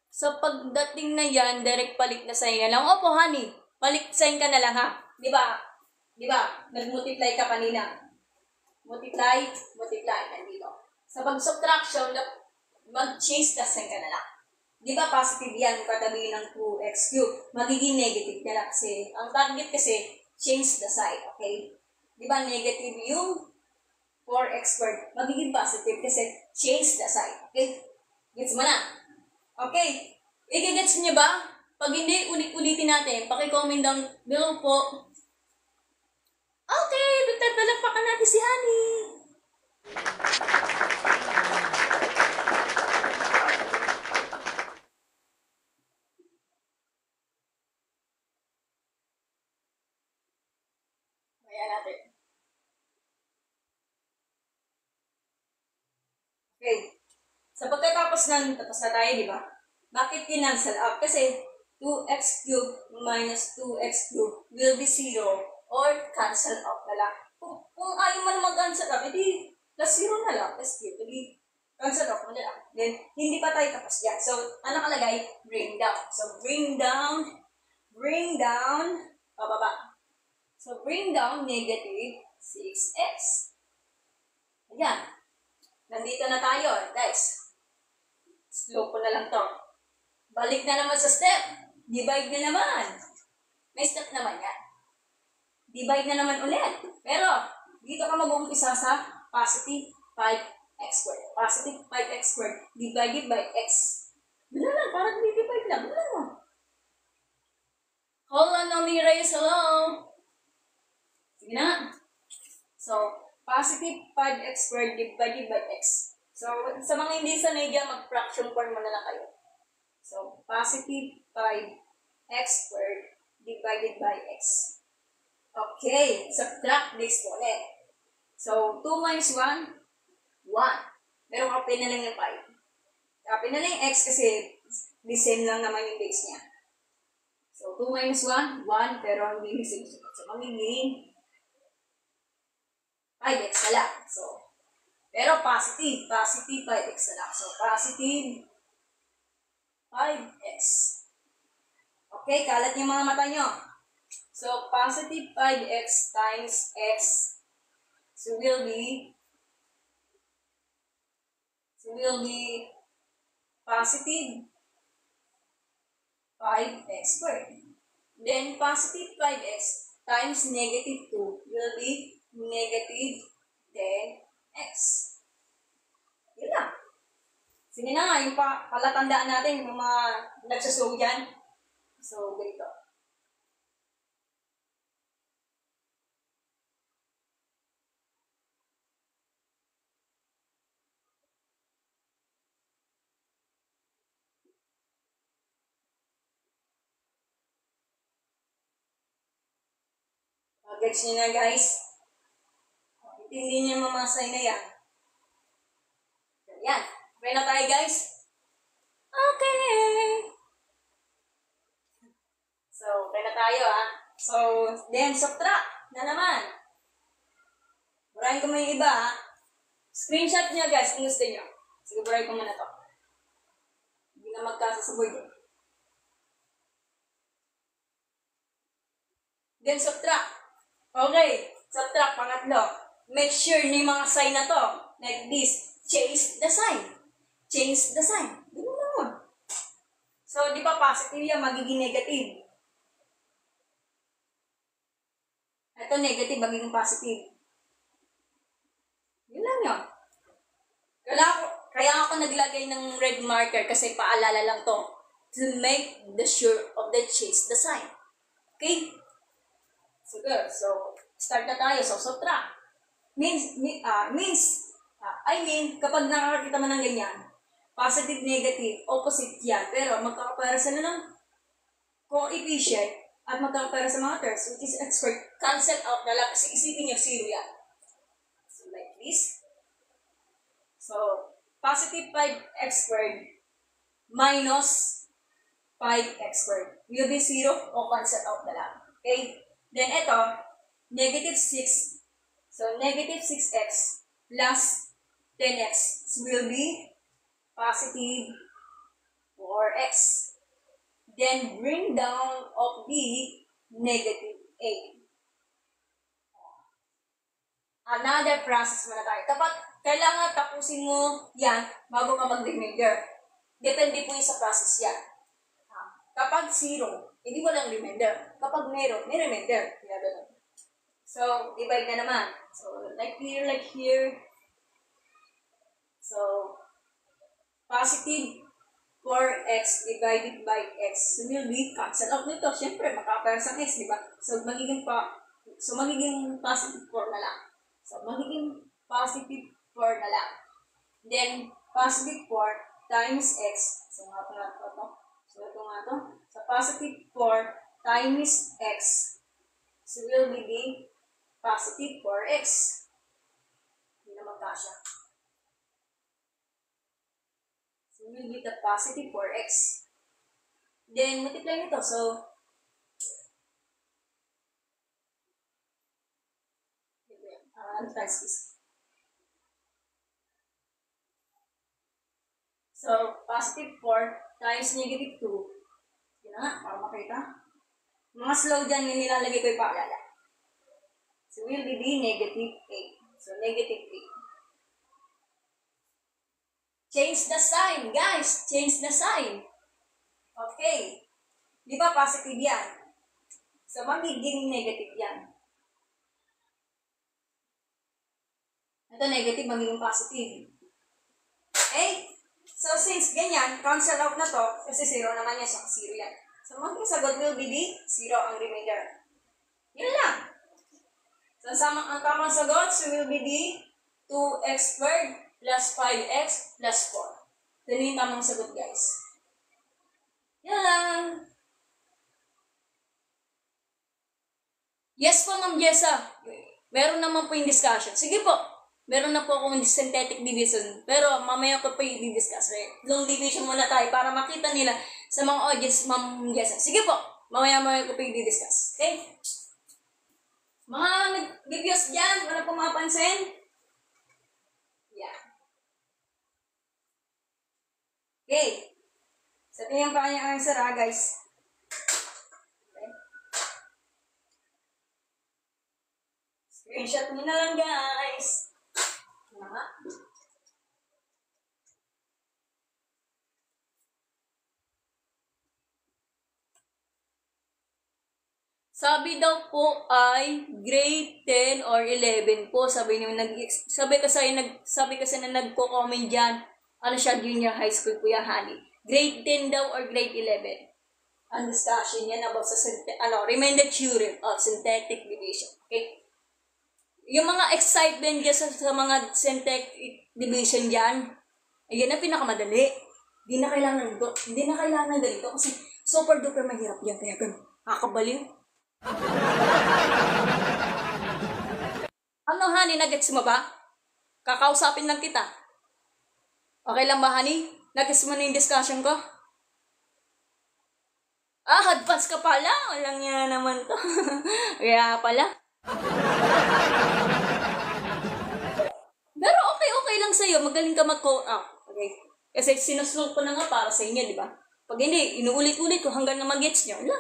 So, pagdating na yan, direct palit na sign na lang. Opo, honey. Palit sign ka na lang, ha? Di ba? Di ba? Nag-multiply ka kanina. Multiply, nandito. Sa pag-subtraction, mag-change the sign ka na lang. Di ba positive yan, katabi ng 2x cubed? Magiging negative na lang kasi, ang target kasi, change the sign, okay? Di ba negative yung 4x squared? Magiging positive kasi, change the sign, okay? Gets mo na? Okay. I-gets niyo ba? Pag hindi, ulit-ulitin natin. Paki-comment down below po. Okay, palakpakan natin si Honey. Ayan natin. Okay. Sa pagkatapos ng tapos na tayo, di ba? Bakit kinancel out? Kasi 2x cubed minus 2x cubed will be 0 or cancel out na lang. Kung ayaw man mag-cancel out, edi plus 0 na lang, plus cube. Edi cancel out na lang. Then, hindi pa tayo tapos yan. So, ano nakalagay? Bring down. So, bring down, pababa. So, bring down negative 6x. Ayan. Nandito na tayo, guys. Slow ko na lang to. Balik na naman sa step. Divide na naman. May step naman yan. Divide na naman ulit. Pero, dito ka mag-uumpisa sa positive 5x squared. Positive 5x squared divided by x. Wala lang, parang divide lang. Wala lang. Hold on, Nomi Reyes, hello. Sige na. So, positive 5x squared divided by x. So, sa mga hindi sanay dyan, mag-fraction form na lang kayo. So, positive 5x squared divided by x. Okay, subtract this po ulit. So, 2 minus 1, 1. Pero copy na lang yung 5. Copy na lang yung x kasi the same lang naman yung base niya. So, 2 minus 1, 1. Pero hindi yung same. So, magiging 5x na lang. So, pero positive 5x na lang. So, positive 5x. Okay, kalat yung mga mata nyo. So, positive 5x times x will be positive 5x squared. Then, positive 5x times negative 2 will be negative 10x. Yun lang. Sige na nga, yung palatandaan natin, yung mga nagsusugo dyan. So, ganito. Gets nyo na guys? Hindi niyo mga sign na yan. Yan. Okay na tayo guys? Okay. So, okay na tayo So, then subtract na naman. Burahin ko mo yung iba Screenshot niya guys kung gusto niyo. Sige, burahin ko muna to. Hindi na magkasasabog yun. Then subtract. Okay. Subtract, pangatlo. Make sure na yung mga sign na to. Like this. Change the sign. Change the sign. Ganun naman. So, di ba positive yan, magiging negative. Ito negative, magiging positive. Yun lang yun. Kaya ako naglagay ng red marker kasi paalala lang to. To make the sure of the change the sign. Okay? So, good. So, start na tayo. So, subtract. Kapag nakakakita mo ng ganyan, positive, negative, opposite yan. Pero, magkakapara sila ng coefficient at magkakapara sa mga terms, which is expert, cancel out na lang kasi isipin nyo, zero yan. So, like this. So, positive 5x squared minus 5x squared will be 0 o cancel out na lang. Okay? Then, ito, negative 6. So, negative 6x plus 10x will be positive 4x. Then, bring down of the negative 8. Another process muna tayo. Kailangan tapusin mo yan bago ka mag-remainder. Depende po yung sa process yan. Kapag 0, hindi walang remainder. Kapag meron, may remainder. Kaya ganun. So, divide na naman. So, like here. So, positive 4x divided by x will be cancel out nito. Siyempre, makapara sa x, di ba? So, magiging positive 4 na lang. So, magiging positive 4 na lang. Then, positive 4 times x. So, ito nga to. So, positive 4 times x. So, will be the positive 4x. Hindi naman kasya. So, will be the positive 4x. Then, multiply nito. So, times this. So, positive 4 times negative 2. Yun na nga, para makita. Mga slow dyan, yung nilalagay ko yung paalala. So, will be the negative 8. So, negative 8. Change the sign, guys. Change the sign. Okay. Di ba positive yan? So, magiging negative yan. Ito negative, magiging positive. Okay? So, since ganyan, cancel out na to, kasi 0 naman yan, so 0 yan. So, magiging sagot will be the 0 ang remainder. Yun lang. So, ang tamang sagot, so will be the 2x squared plus 5x plus 4. Ito yung tamang sagot, guys. Yun lang. Yes po, Ma'am Jessa. Meron naman po yung discussion. Sige po. Meron na po akong synthetic division. Pero mamaya ko pa i-discuss. Long division muna tayo para makita nila sa mga audience, Ma'am Jessa. Sige po. Mamaya ko pa i-discuss. Okay? Mga nag-reviews dyan, wala pong mapansin. Yan. Okay. So, ito yung kanyang answer guys. Okay. Screenshot mo na lang, guys. Ano nga? Sabi daw po ay grade 10 or 11 po. Sabi kasi na nagko-comment diyan. Ano siya, junior high school po yan, honey. Grade 10 daw or grade 11. Ang discussion yan about sa remainder theorem of synthetic division. Okay? Yung mga excitement dyan sa mga synthetic division dyan, ayan ang pinakamadali. Hindi na kailangan ganito kasi super duper mahirap yan. Kaya ganun, kakabaliw. Ano, honey? Nagets mo ba? Kakausapin lang kita. Okay lang ba, honey? Nagets mo na yung discussion ko? Advance ka pala. Walang yan naman to. Kaya pala. Pero okay lang sa'yo. Magaling ka mag-code up. Okay. Kasi sinusunod ko na nga para sa inyo, di ba? Pag hindi, inuulit-ulit ko hanggang na mag-gets nyo. Wala.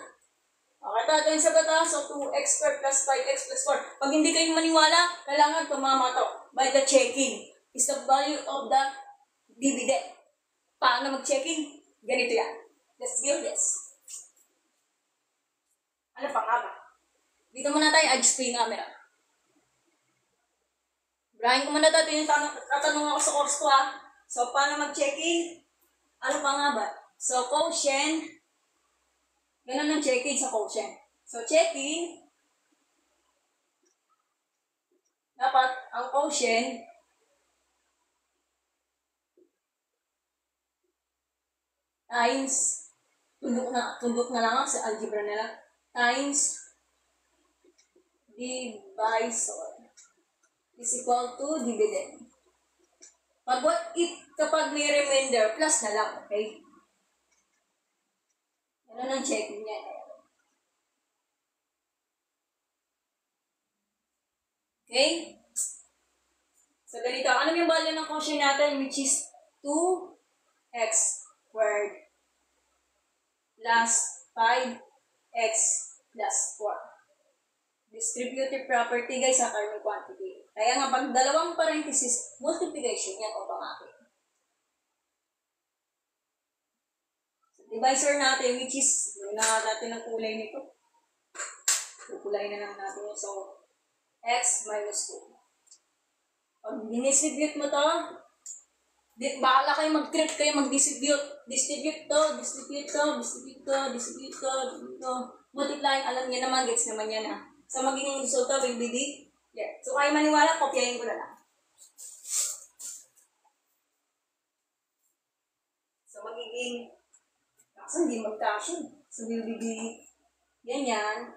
Okay, tatawin sa batas. So, 2x squared plus 5x plus 4. Pag hindi kayo maniwala, kailangan tumama to by the checking. Is the value of the dividend. Paano mag-checking? Ganito yan. Let's do this. Ano pa nga ba? Dito muna tayo, adjust ko yung camera. Brahin ko muna tayo yung tatanong ako sa course ko ha. So, paano mag-checking? Ano pa nga ba? So, quotient. Ganun ang checking sa quotient. So, checking. Dapat, ang quotient times, tundok na lang sa algebra nila, times divisor is equal to dividend. Kapag may remainder, plus na lang, okay? Ano ang checking niya? Okay? So, ganito. Ano yung value ng quotient natin? Which is 2x squared plus 5x plus 4. Distributive property, guys, sa kernel quantity. Kaya nga, pag dalawang parenthesis, multiplication yan o pangakit. So, divisor natin, which is, na natin ang kulay nito. Kulay na lang natin yun. So, x minus 2. Pag dinistribute mo to, bahala kayo mag-trip kayo, mag-distribute. Distribute to, distribute to, distribute to, distribute to, distribute to. Multiply, alam niya naman, gets naman yan ha. So, magiging resulta will be the, yeah. So, kayo maniwala, kopyahin ko na lang. So, magiging, kasi hindi mag-caption. So, will be the, ganyan.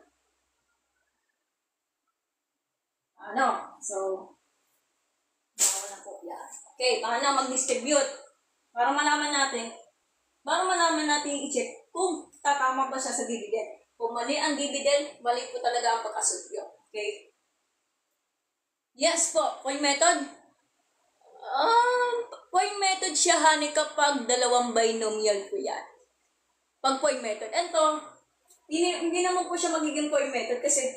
So, baka na kopya. Okay, baka na mag-distribute. Para malaman natin i-check kung tatama ba siya sa dividend. Kung mali ang dividend, mali po talaga ang pagkasulyo. Okay? Yes po, point method. Point method siya, honey, kapag dalawang binomial po yan. Pag point method. Ito, hindi naman po siya magiging point method kasi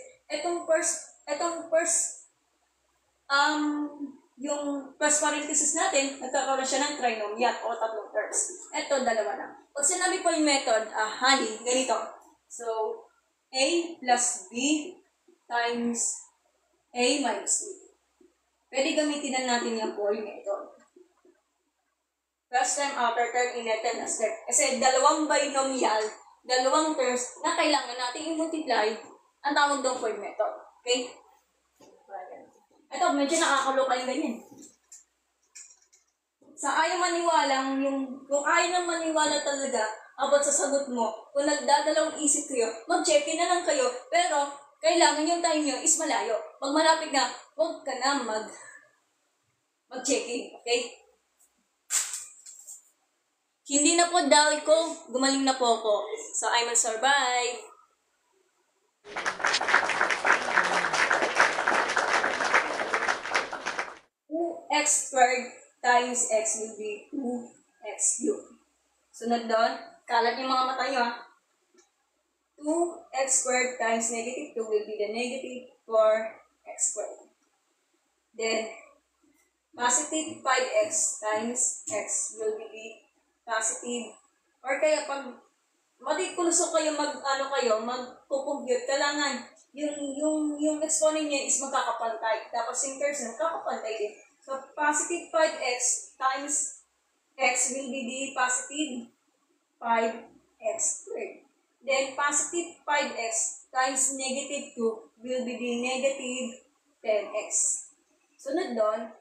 yung first parenthesis natin, nagkakaroon siya ng trinomial o tatlong terms. Ito, dalawa lang. Pag sinabi point method, honey, ganito. So, a plus b times a minus b. Pwede gamitin na natin yung point method. First time, after term, ineten as step. Kasi dalawang binomial, dalawang terms na kailangan natin i-multiply, ang tawag doon point method. Okay? Ito, medyo nakakaloka yung ganyan. Sa ayaw maniwalang, kung ayaw nang maniwala talaga about sa sagot mo, kung nagdadalawang isip kayo, mag-check-in na lang kayo, pero kailangan yung time nyo is malayo. Pag malapit na, huwag ka na mag-check-in, okay? Hindi na po dahil ko, gumaling na po ako. So, I will survive. X squared times x will be 2x cubed. Sunod doon, kalat yung mga mata nyo 2x squared times negative 2 will be the negative 4x squared. Then, positive 5x times x will be the positive, or kaya pag matikulusok kayo mag-compute, kailangan yung exponent niya is magkakapantay. Tapos yung terms na magkakapantay din. So, positive 5x times x will be the positive 5x squared. Then, positive 5x times negative 2 will be the negative 10x. Sunod doon,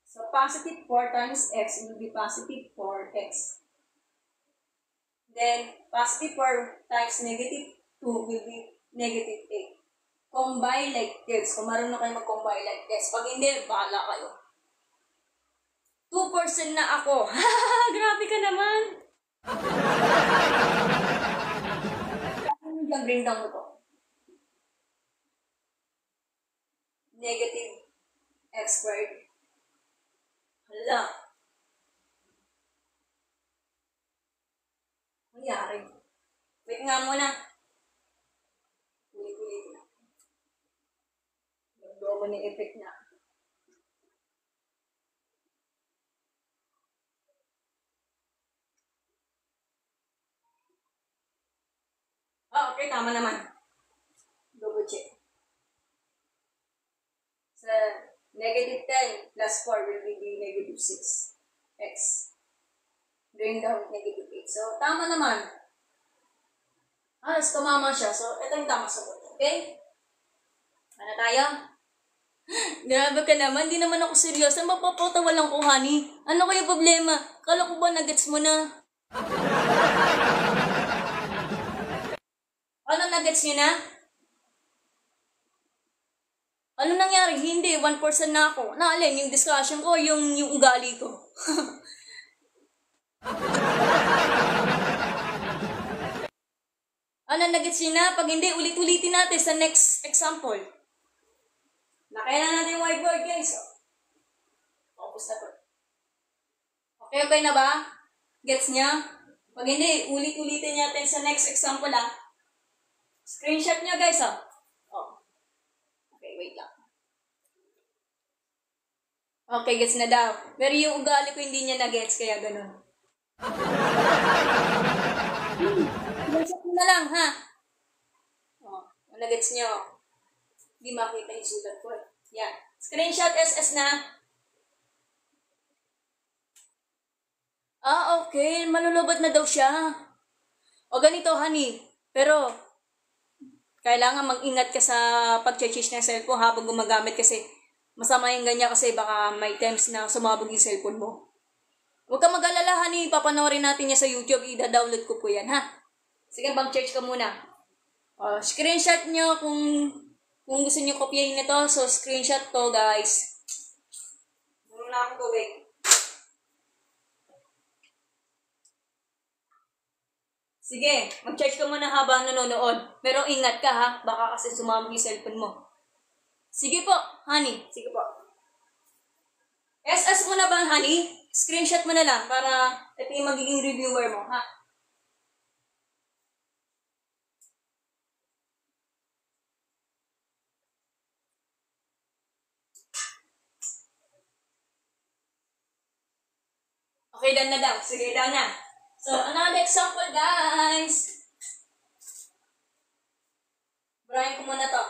so positive 4 times x will be positive 4x. Then, positive 4 times negative 2 2 will be negative 8. Combine like this. Kung marunong kayo mag-combine like this. Pag hindi, bahala kayo. 2% na ako. Grabe ka naman. Bring down mo to. Negative x squared. Hala. Nangyari. Wait nga muna. Ulit-ulit na. Nagbawa mo ng effect na. Okay, tama naman. Double check. So, negative 10 plus 4 will be negative 6. X. Bring down negative 8. So, tama naman. Halos tumama siya. So, ito yung tama sagot. Okay? Ano tayo? Grabe ka naman. Di naman ako seryoso. Mapapatawa lang ko, honey. Ano kaya problema? Kala ko ba nagets mo na? Ano nagets niyo na? Ano nangyari? Hindi. 1% na ako. Naalin, yung discussion ko, yung ugali ko. Ano nagets niyo na? Pag hindi, ulit-ulitin natin sa next example. Nakaya na natin yung whiteboard, guys. Focus na to. Okay na ba? Gets niya? Pag hindi, ulit-ulitin natin sa next example, ha? Screenshot niya, guys, ha? Oh. Okay, wait lang. Okay, gets na daw. Pero yung ugali ko hindi niya na-gets, kaya ganun. Screenshot mo na lang, ha? Oh, na-gets niyo. Hindi makita yung sulat ko. Yan. Screenshot SS na. Okay. Malulobot na daw siya. O ganito, honey. Pero, kailangan mag-ingat ka sa pag-change ng cellphone habang gumagamit kasi masama yung ganyan kasi baka may times na sumabog yung cellphone mo. Huwag ka mag-alala, honey. Papanoorin natin niya sa YouTube. I-download ko po yan, ha? Sige, bang-charge ka muna. Screenshot nyo kung gusto nyo kopyahin nito. So, screenshot to, guys. Meron na akong tubig. Sige, mag-charge ka muna habang nanonood. Pero ingat ka, ha? Baka kasi sumamog yung cellphone mo. Sige po, honey. Sige po. SS mo na ba, honey? Screenshot mo na lang para ito yung magiging reviewer mo, ha? Okay, done na daw. Sige, done na. So, another example, guys. Burahin ko muna to.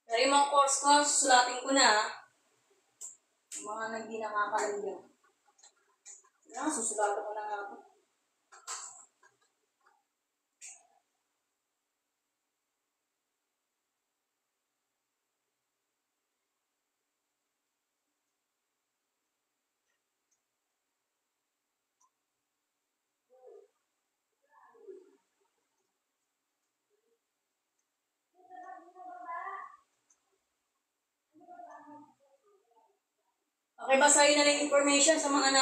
Pero yung mga course ko, susulatin ko na. Yung mga hindi nakakalanggam. Yan, susulatan ko na nga ako. Okay, basahin na lang information sa mga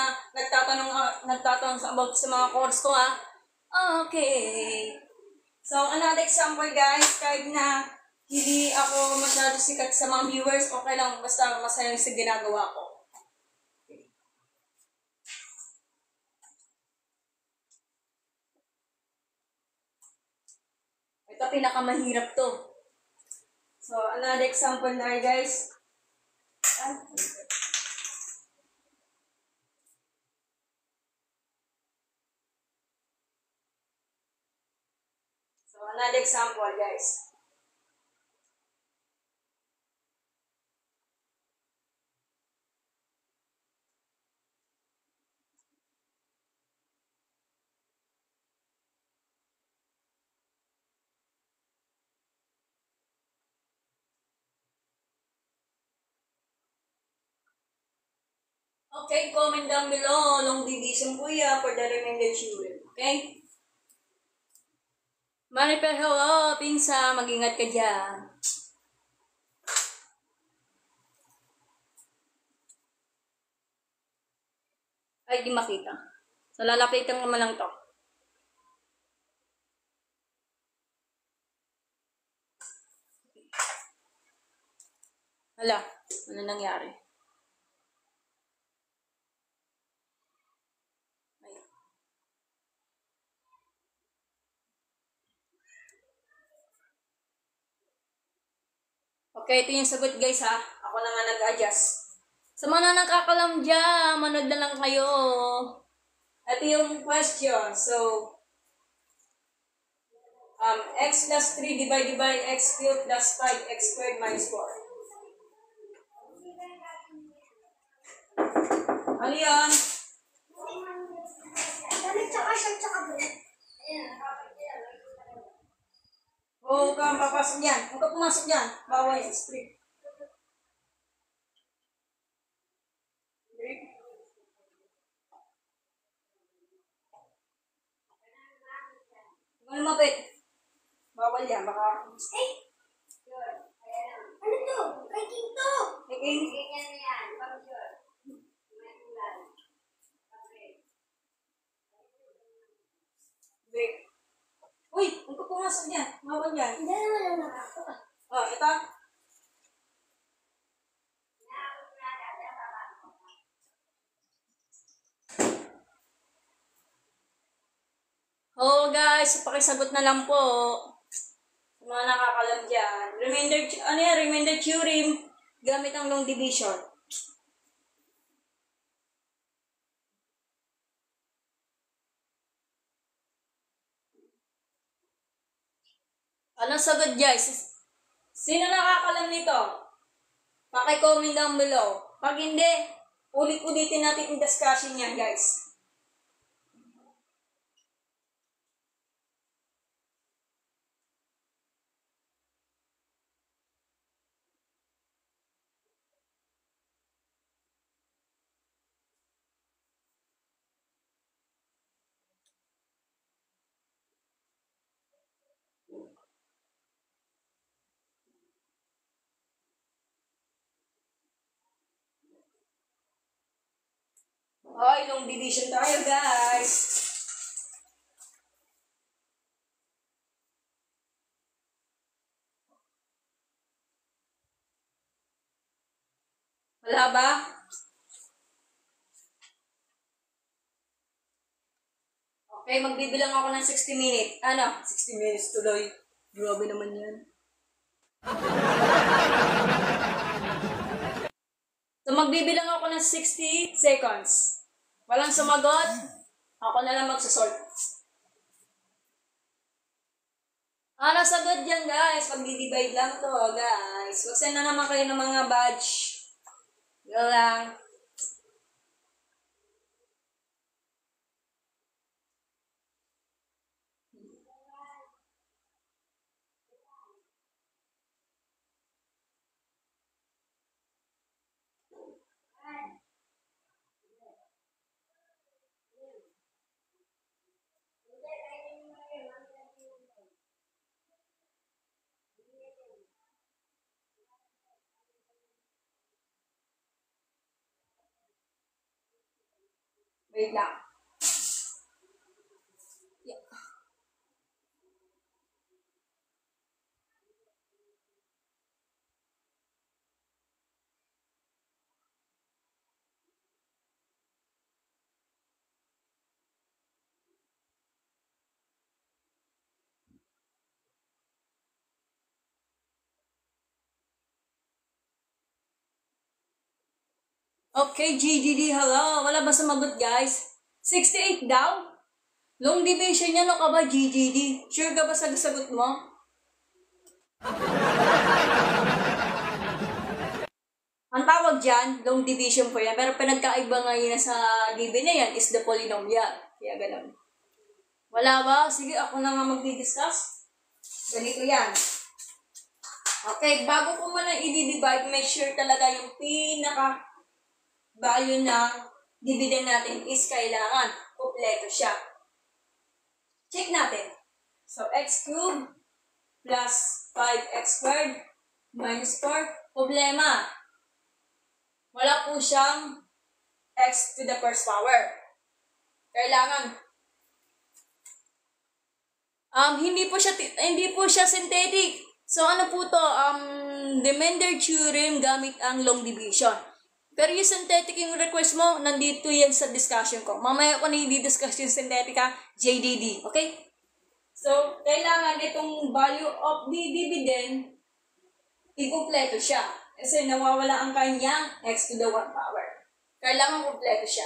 nagtatanong about sa mga course ko, ha? Okay. So, another example, guys. Kahit na hindi ako masyado sikat sa mga viewers, okay lang. Basta masaya sa ginagawa ko. Okay. Ito, pinakamahirap to. So, another example na, guys. Another example, guys. Okay, comment down below long division kuya for the remainder children. Okay? Mariper, hello, pinsa, mag-ingat ka dyan. Ay, di makita. So, lalapitan naman lang to. Hala, ano nangyari? Ay. Okay, ito yung sagot guys ha. Ako na nga nag-adjust. Sa mga nakakalam dyan, manood na lang kayo. Ito yung question. So, x plus 3 divided by x cubed plus 5x squared minus 4. Ano yan? Oo, ka papasok dyan. Huwag ka pumasok dyan. Bawal yan. Strict. Huwag lumapit. Bawal yan. Baka... Ano to? Hiking to! Hiking? Ganyan na yan. Pag-sure. Break. Uy! Huwag ka pumasok dyan. Bawal yan. Hindi naman ang nakako. Oh, ito. Oh guys, pakisagot na lang po. Sa mga nakakalam dyan. Remainder theorem gamit ang long division. Anong sagot guys? Sino nakakalam nito? Paki-comment down below. Pag hindi, ulit-ulitin natin yung discussion yan guys. Ay, long division tayo guys. Wala ba? Okay, magbibilang ako ng 60 minutes. Ano? 60 minutes tuloy. Grabe naman yan. So, magbibilang ako ng 60 seconds. Walang sumagot. Ako na lang magsusort. Ano sagot dyan, guys? Pag-divide lang to, guys. Mag-send na naman kayo ng mga badge. Yan lang. Wait lang. Yeah. Okay, GGD, hello. Wala ba sumagot, guys? 68 daw? Long division yan, no ka ba, GGD? Sure ka ba sa sagot mo? Ang tawag dyan, long division po yan. Pero pinagkaiba ngayon sa DB na yan is the polynomial. Kaya ganun. Wala ba? Sige, ako na nga magdi-discuss. Ganito yan. Okay, bago ko muna i-divide, make sure talaga yung value ng dividend natin is kailangan kumpleto siya. Check natin. So, x cubed plus 5x squared minus 4. Problema. Wala po siyang x to the first power. Kailangan. Hindi po siya synthetic. So, ano po to? Remainder theorem gamit ang long division. Pero yung synthetic yung request mo, nandito yan sa discussion ko. Mamaya ko na i-discuss yung synthetic JDD. Okay? So, kailangan itong value of the dividend, ikumpleto siya. Kasi nawawala ang kanyang x to the 1 power. Kailangan kumpleto siya.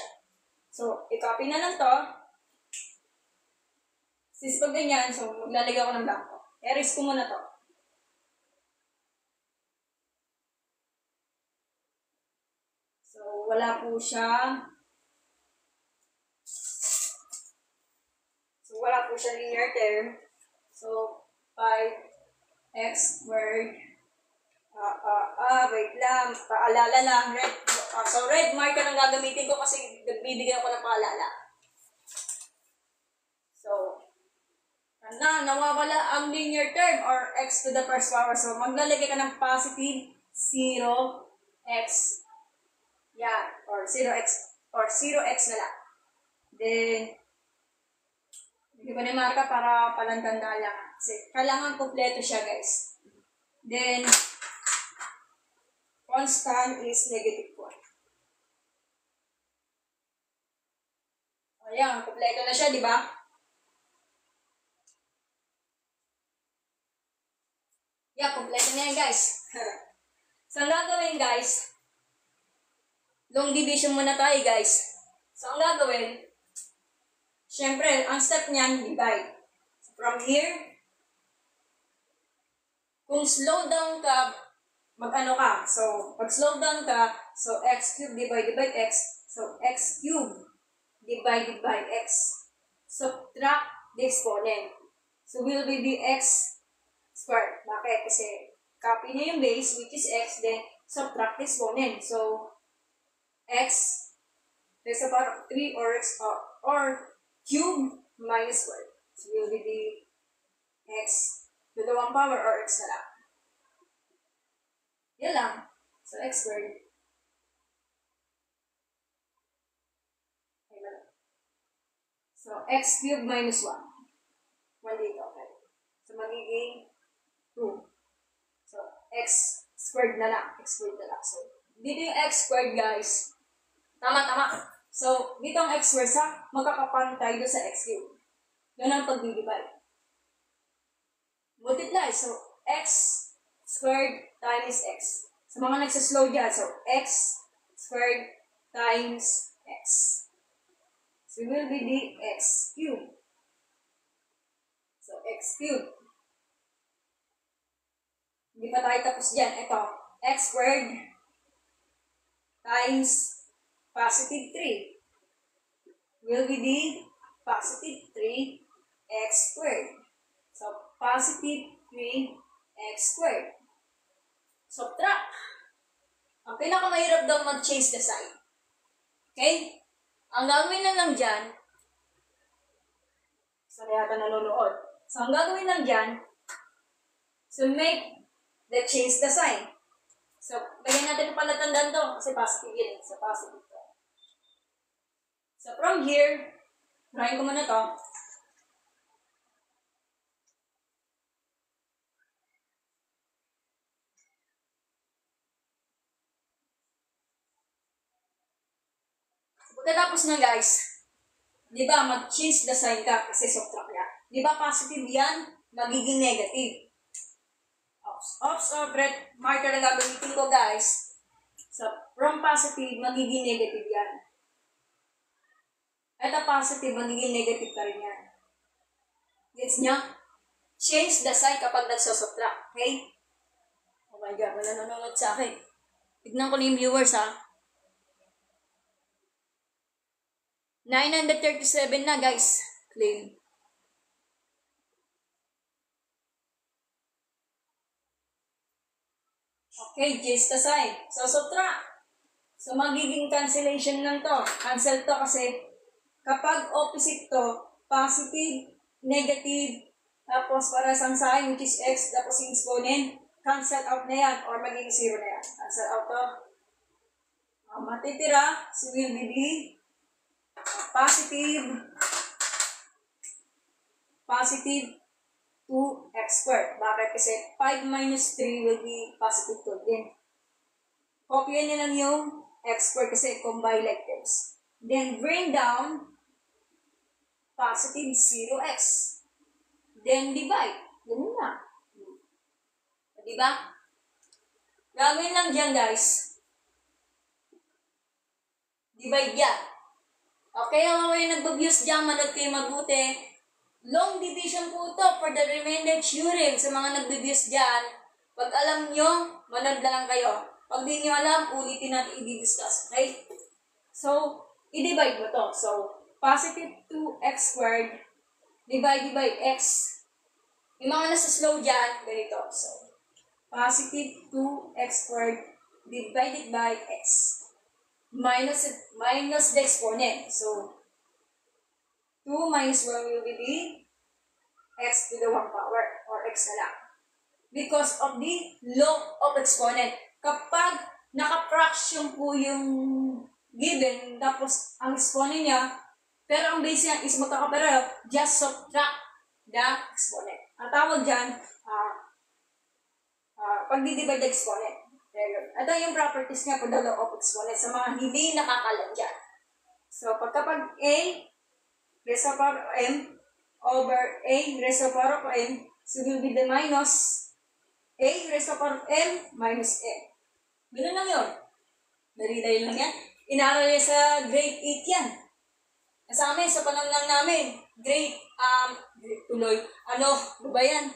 So, i-copy na lang to. Since pag ganyan, so maglalagay ako ng blanco. Erase ko muna to. So, wala po siya. So, wala po siya linear term. So, 5x squared. Wait lang. Paalala lang. Red. So, red marker ang gagamitin ko kasi nagbibigay ako ng paalala. So, nawawala ang linear term or x to the first power. So, maglalagay ka ng positive 0x. Yan. Or 0x na lang. Then, hindi ko na marka para palantanda lang. Kasi kailangan kompleto siya, guys. Then, constant is negative 1. Ayan, kompleto na siya, di ba? Yeah, kompleto na yan, guys. So, ang gagawin, guys, long division muna tayo, guys. So, ang gagawin, syempre, ang step niyan, divide. So, from here, kung slow down ka, mag-ano ka. So, pag slow down ka, so x cubed divided by x. So, x cubed divided by x. Subtract the exponent. So, will be the x squared. Bakit? Kasi, copy niya yung base, which is x, then subtract the exponent. So, x raised to the power of 3 or cube minus squared. So, will be the x to the 1 power or x na lang. Yan lang. So, x squared. So, x cubed minus 1. 1 dito, okay. So, magiging 2. So, x squared na lang. X squared na lang. So, dito yung x squared, guys. Tama. So, dito ang x squared sa magkakapantay doon sa x cubed. Yun ang pag-divide. Multiply. So, x squared times x. Sa mga nagsaslow dyan, so, x squared times x. So, will be the x cubed. So, x cubed. Hindi pa tayo tapos dyan. Ito, x squared times positive 3 will be the positive 3x squared. So, positive 3x squared. Subtract. Ang pinakamahirap daw mag-change the sign. Okay? Ang gagawin lang dyan, sana yata nanonood. So, ang gagawin lang dyan, so make the change the sign. So, lagyan natin ang palatandaan to kasi positive yun. So, positive to. So, from here, try ko muna to. Pagkatapos na, guys, di ba, mag-change the sign ka kasi subtract yan. Di ba, positive yan, magiging negative. Oops, red marker na gagamitin ko, guys. So, from positive, magiging negative yan. Ito positive, magiging negative pa rin yan. Gets nyo? Change the sign kapag nagsosubtract, okay? Oh my God, wala nanonood sa akin. Tignan ko na yung viewers, ha? 937 na, guys. Clean. Okay, change the sign. So, subtract. So, magiging cancellation lang to. Cancel to kasi kapag opposite to, positive, negative, tapos para sa sign which is x, tapos yung exponent, cancel out na yan or magiging 0 na yan. Cancel out to. Matitira, so will be the positive 2x squared. Bakit? Kasi 5 minus 3 will be positive 2 din. Kopya niya lang yung x squared kasi combine like terms. Then bring down positive 0x. Then divide. Ganun na. Diba? Gagawin lang dyan, guys. Divide yan. Okay, ang mga nag-abuse dyan, manood kayo mabuti. Long division po ito for the remainder theorem. Sa mga nag-abuse dyan, pag alam nyo, manood na lang kayo. Pag di nyo alam, ulitin natin i-discuss. Okay? So, i-divide mo to. So, positive 2x squared divided by x. Yung mga nasa slow dyan, ganito. So, positive 2x squared divided by x. Minus the exponent. So, 2 minus 1 will be the x to the 1 power or x na lang. Because of the law of exponent. Kapag naka-fraction po yung given, tapos ang exponent niya, pero ang base niya is magkakaparehas, just subtract the exponent. Ang tawag dyan, pag-divide the exponent. Ito yung properties niya for the law of exponent sa mga hindi nakakalam dyan. So, pagkapag a raised to the power of m over a raised to the power of m, so will be the minus a raised to the power of m minus m. Ganun lang yun. Dali-dali lang yan. Inaral niya sa grade 8 yan. Sa amin, sa panahon lang namin, grade tuloy, ano ba yan?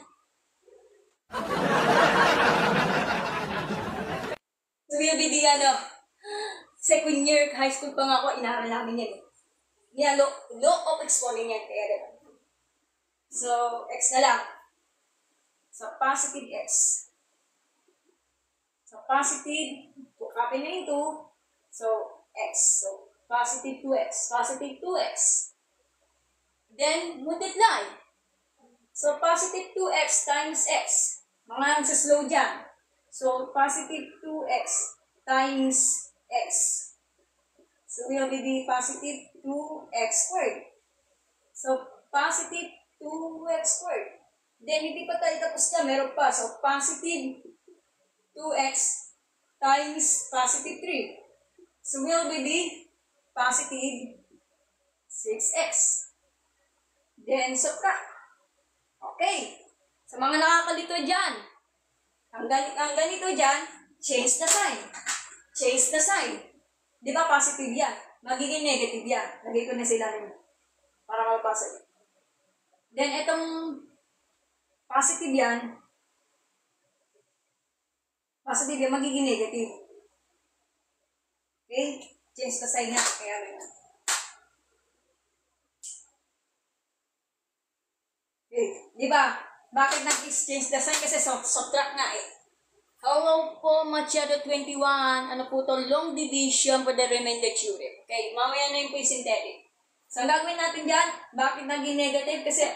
So, will be the, second year high school pa nga ako, inaral namin yan. Yan, law of exponent yan. Kaya ganun. So, x na lang. So, positive x. So, positive, copy na yung 2. So, x. So, positive 2x. Positive 2x. Then, multiply. So, positive 2x times x. Mga sa slow dyan. So, positive 2x times x. So, will be the positive 2x squared. So, positive 2x squared. Then, hindi pa tayo tapos na. Meron pa. So, positive 2x times positive 3. So, will be the positive 6x. Then, subtract. Okay. Sa mga nakakalito dyan, ang ganito dyan, change the sign. Change the sign. Di ba positive yan? Magiging negative yan. Lagay ko na sila rin para mapasa yun. Then, itong positive yan, magiging negative. Okay? Change the sign na. Kaya ganyan. Okay. Di ba? Bakit nag-exchange the sign? Kasi subtract nga eh. Hello po, Machado 21. Ano po to? Long division for the remainder theorem. Okay, mamaya na yung po yung synthetic. So, ang gagawin natin dyan, bakit naging negative? Kasi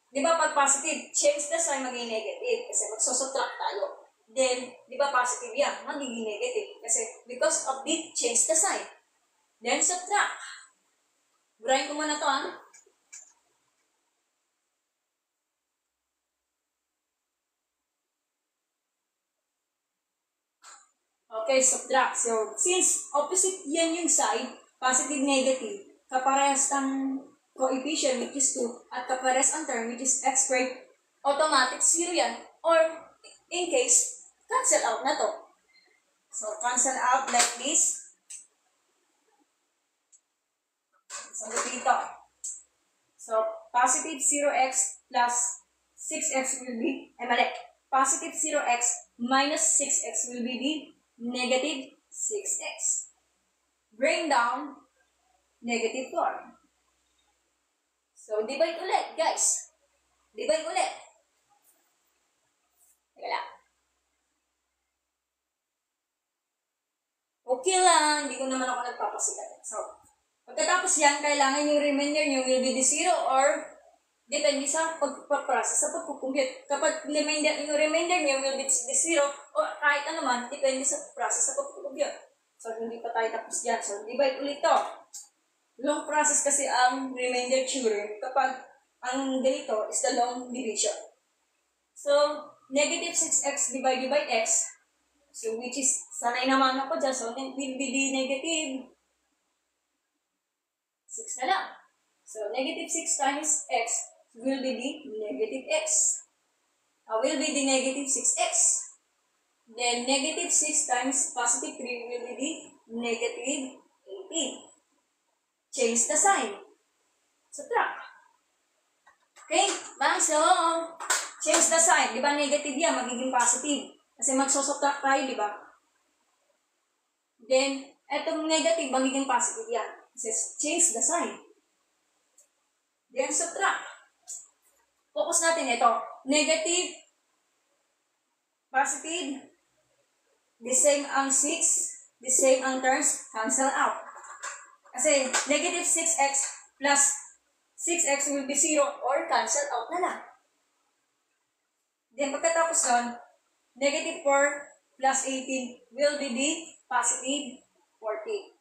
di ba pag positive, change the sign magiging negative. Kasi magsusubtract tayo. Then, di ba positive yan, magiging negative. Kasi because of the change the sign. Then, subtract. Burahin ko muna to Okay, subtract. So, since opposite yan yung side, positive, negative, kaparehas ang coefficient which is 2 at kaparehas ang term which is x squared, automatic 0 yan. Or, in case, cancel out na to. So, cancel out like this. So, dito. So, positive 0x plus 6x will be, positive 0x minus 6x will be the negative 6x. Bring down negative 4. So, divide ulit, guys. Divide ulit. Teka lang. okay lang, hindi ko naman ako nagpapasikat. So, pagkatapos yan, kailangan yung remainder nyo will be the 0 or depende sa pagpaprocess, sa pagkukumpute. Kapag yung remainder nyo will be the 0 o kahit ano man, depende sa process sa pagkukumpute. So, hindi pa tayo tapos dyan. So, divide ulit to. Long process kasi ang remainder theorem kapag ang ganito is the long division. So, negative 6x divided by x, so which is, sanay naman ako dyan, so it will be the negative 6 na lang. So, negative 6 times x will be the negative x. Will be the negative 6x. Then, negative 6 times positive 3 will be the negative 18. Change the sign. Subtract. Okay? Bang, so, change the sign. Di ba negative yan, magiging positive. Kasi magsosubtract tayo, di ba? Then, etong negative, magiging positive yan. Kasi change the sign. Then, subtract. Focus natin ito. Negative, positive, the same ang 6, the same ang terms, cancel out. Kasi negative 6x plus 6x will be 0 or cancel out na lang. Then, pagkatapos nun, negative 4 plus 18 will be the positive 40.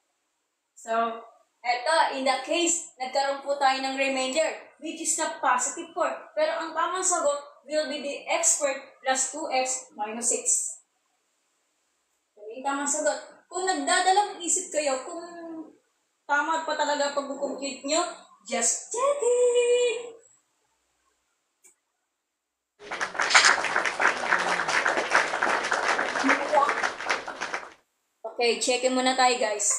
So, eto, in the case, nagkaroon po tayo ng remainder, which is the positive 4. Pero ang tamang sagot will be the x squared plus 2x minus 6. So, yung tamang sagot. Kung nagdadalang isip kayo, kung tama pa talaga pag-compute nyo, just check it! Okay, checkin muna tayo guys.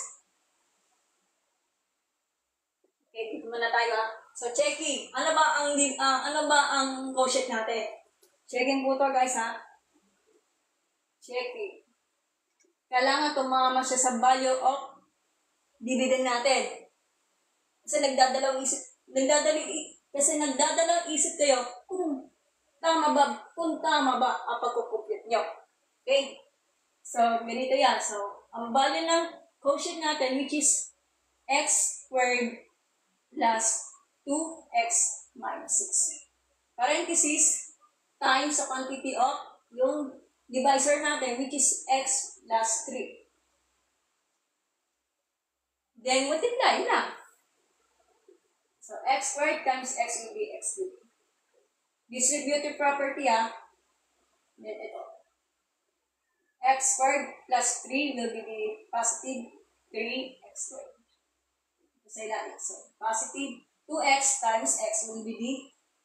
Okay, dito muna tayo ha. So, checking. Ano ba ang quotient natin? Checking po to guys ha. Checking. Kailangan tumama siya sa value of dividend natin. Kasi nagdadalawang isip kayo kung tama ba ang pagkukumpute nyo. Okay? So, ganito yan. So, ang value ng quotient natin, which is x squared plus 2x minus 6. Parenthesis, times sa quantity of yung divisor natin, which is x plus 3. Then, multiply na. So, x squared times x will be x cubed. Distributive property, Then, ito. X squared plus 3 will be the positive 3x squared. Say that. So, positive 2x times x will be the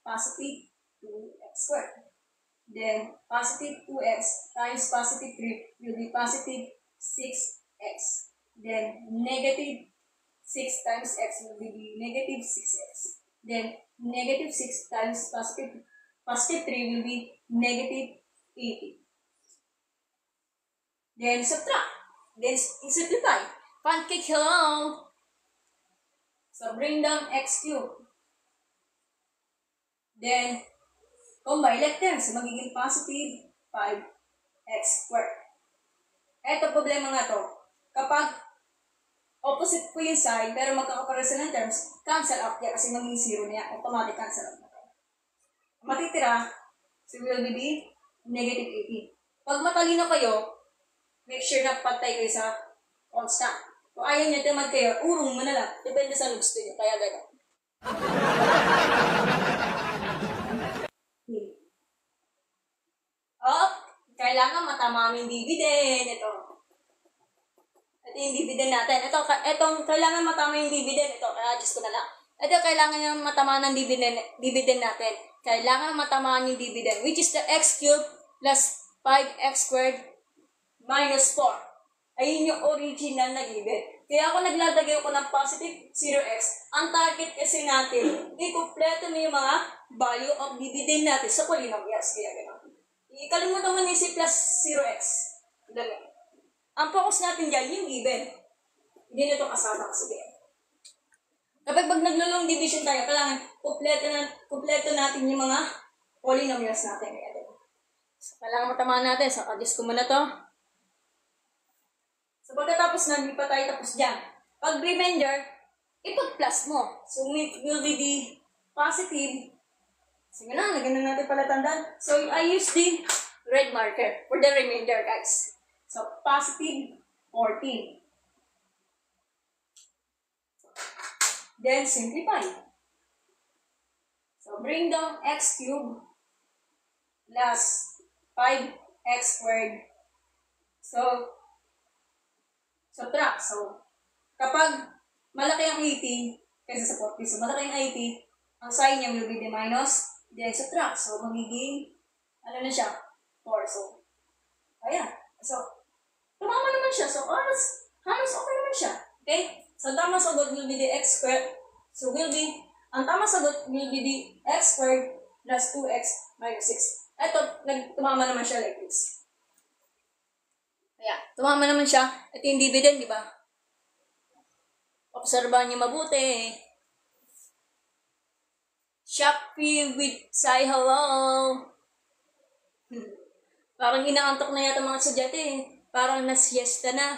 positive 2x squared. Then, positive 2x times positive 3 will be positive 6x. Then, negative 6 times x will be the negative 6x. Then, negative 6 times positive 3 will be negative 80. Then, subtract. Then, simplify. Pancake, hello! So, bring down x cubed. Then, combine like terms. So, magiging positive 5x squared. Eto, problema nga to. Kapag opposite po yung sign, pero magkakaparesa ng terms, cancel out yan kasi maging 0 na yan. Automatic cancel out na tayo. Matitira, so will be the negative 80. Pag matalino kayo, make sure na patay kayo sa constant. Kung ayaw nyo, tamad kayo, urong mo na lang. Depende sa gusto nyo. Kaya gano'n. Kailangan matama yung dividend. Ito yung dividend natin. Itong kailangan matama yung dividend. Ito, adjust ko na lang. Ito, kailangan yung matama ng dividend natin. Kailangan matamaan yung dividend, which is the x cubed plus 5x squared minus 4. Ayun yung original na given. Kaya ako naglalagay ko ng positive 0x. Ang target kasi natin, i-kompleto mo yung mga value of dividend natin sa polynomials. Kaya gano'n. Ikalimutan mo ni C plus 0x. Dali. Ang focus natin dyan, yung given. Hindi na ito kasama kasi given. Kapag naglulong division tayo, kailangan kompleto natin yung mga polynomials natin. So, kailangan matamaan natin. So, adjust ko muna to. So, pagkatapos na, hindi pa tayo tapos dyan. Pag remainder, ipag-plus mo. So, it will be the positive. Sige na, lagyan na natin pala tandaan. So, I use the red marker for the remainder, guys. So, positive 14. Then, simplify. So, bring down x cubed plus 5x squared. So, subtract. So, kapag malaki ang 80 kaysa sa 40, so malaki ang 80, ang sign niya will be the minus, then subtract. So, magiging, ano na siya? 4. So, ayan. So, tumama naman siya. So, halos okay naman siya. Okay? So, tama sagot will be the x squared. So, ang tama sagot will be the x squared plus 2x minus 6. Ito, tumama naman siya like this. Ayan, tumama naman siya. Ito yung dividend, di ba? Obserbahan niyo mabuti. Shopee with Sai, hello. Parang inaantok na yata mga estudyante eh. Parang nasiesta na.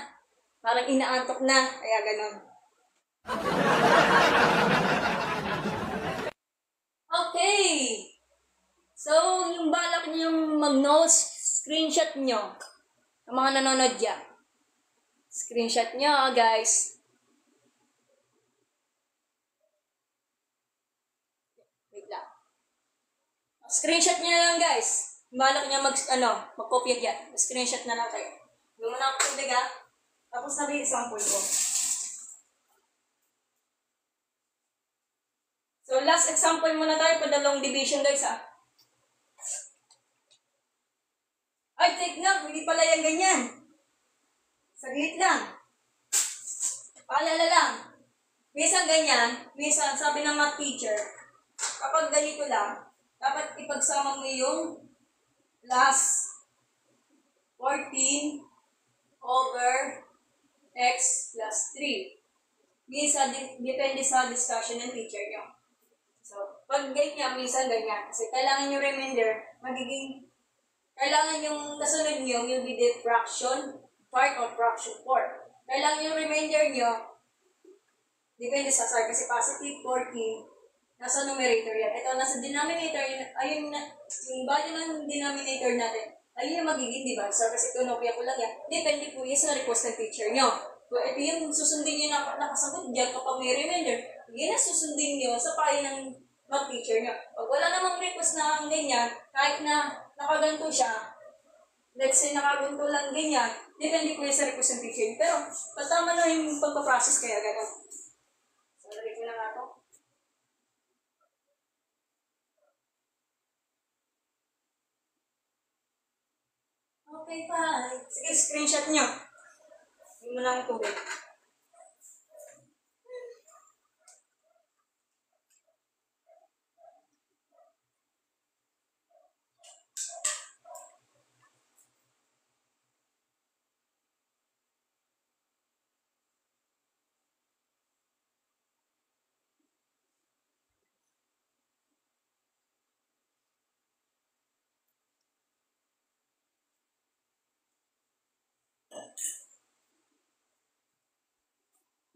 Parang inaantok na. Kaya ganon. Okay. So, yung balak niyong mag-notes, screenshot nyo. Ang mga nanonood dyan. Screenshot nyo, guys. Wait lang. Screenshot nyo lang, guys. Balak niya mag-copy dyan. Screenshot na lang kayo. Yung muna ako tubig, ha? Tapos na rin sample ko. So, last example muna tayo for the long division, guys, ha? Ay, take note, hindi pala yan ganyan. Saglit lang. Paalala lang. Minsan ganyan, minsan sabi ng math teacher, kapag ganito lang, dapat ipagsama mo yung last 14 over x plus 3. Minsan, depende sa discussion ng teacher nyo. So, pag ganyan, minsan ganyan. Kasi kailangan yung remainder, kailangan yung nasunod nyo will be the fraction part of fraction 4. Kailangan yung remainder nyo, depende sa side, kasi positive 14, nasa numerator yan. Ito, nasa denominator, ayun na, yung value ng denominator natin, ayun yung magiging, di ba? So, kasi tunopia ko lang yan. Depende po yan sa request ng teacher nyo. So, ito yung susundin nyo na nakasagot dyan kapag may remainder. Yan ang susundin nyo sa payo ng mag-teacher nyo. Pag wala namang request na ganyan, kahit na nakaganto siya, let's say nakaganto lang ganyan, depende po yan sa request ng teacher nyo. Pero, patama na yung pagpaprocess kaya gano'n. So, lagay ko na nga ito. Okay, fine. Sige, screenshot nyo. Hindi mo lang ang tubig.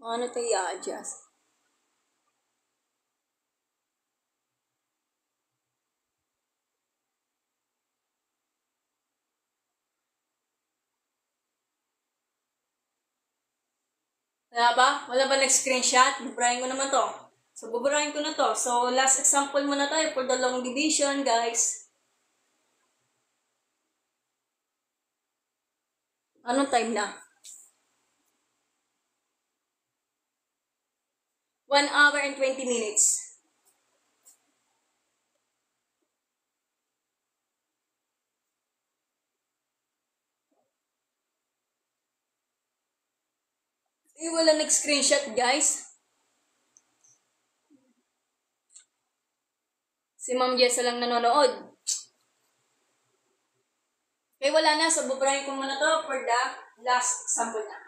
Ano ito i-adjust? Wala ba? Wala ba nag-screenshot? Buburahin ko naman to. So, buburahin ko na to. So, last example muna tayo for the long division, guys. Anong time na? 1 hour and 20 minutes. Wala nag-screenshot, guys. Si Ma'am Jessa lang nanonood. Okay, wala na. So, buburahin ko muna to for the last example na.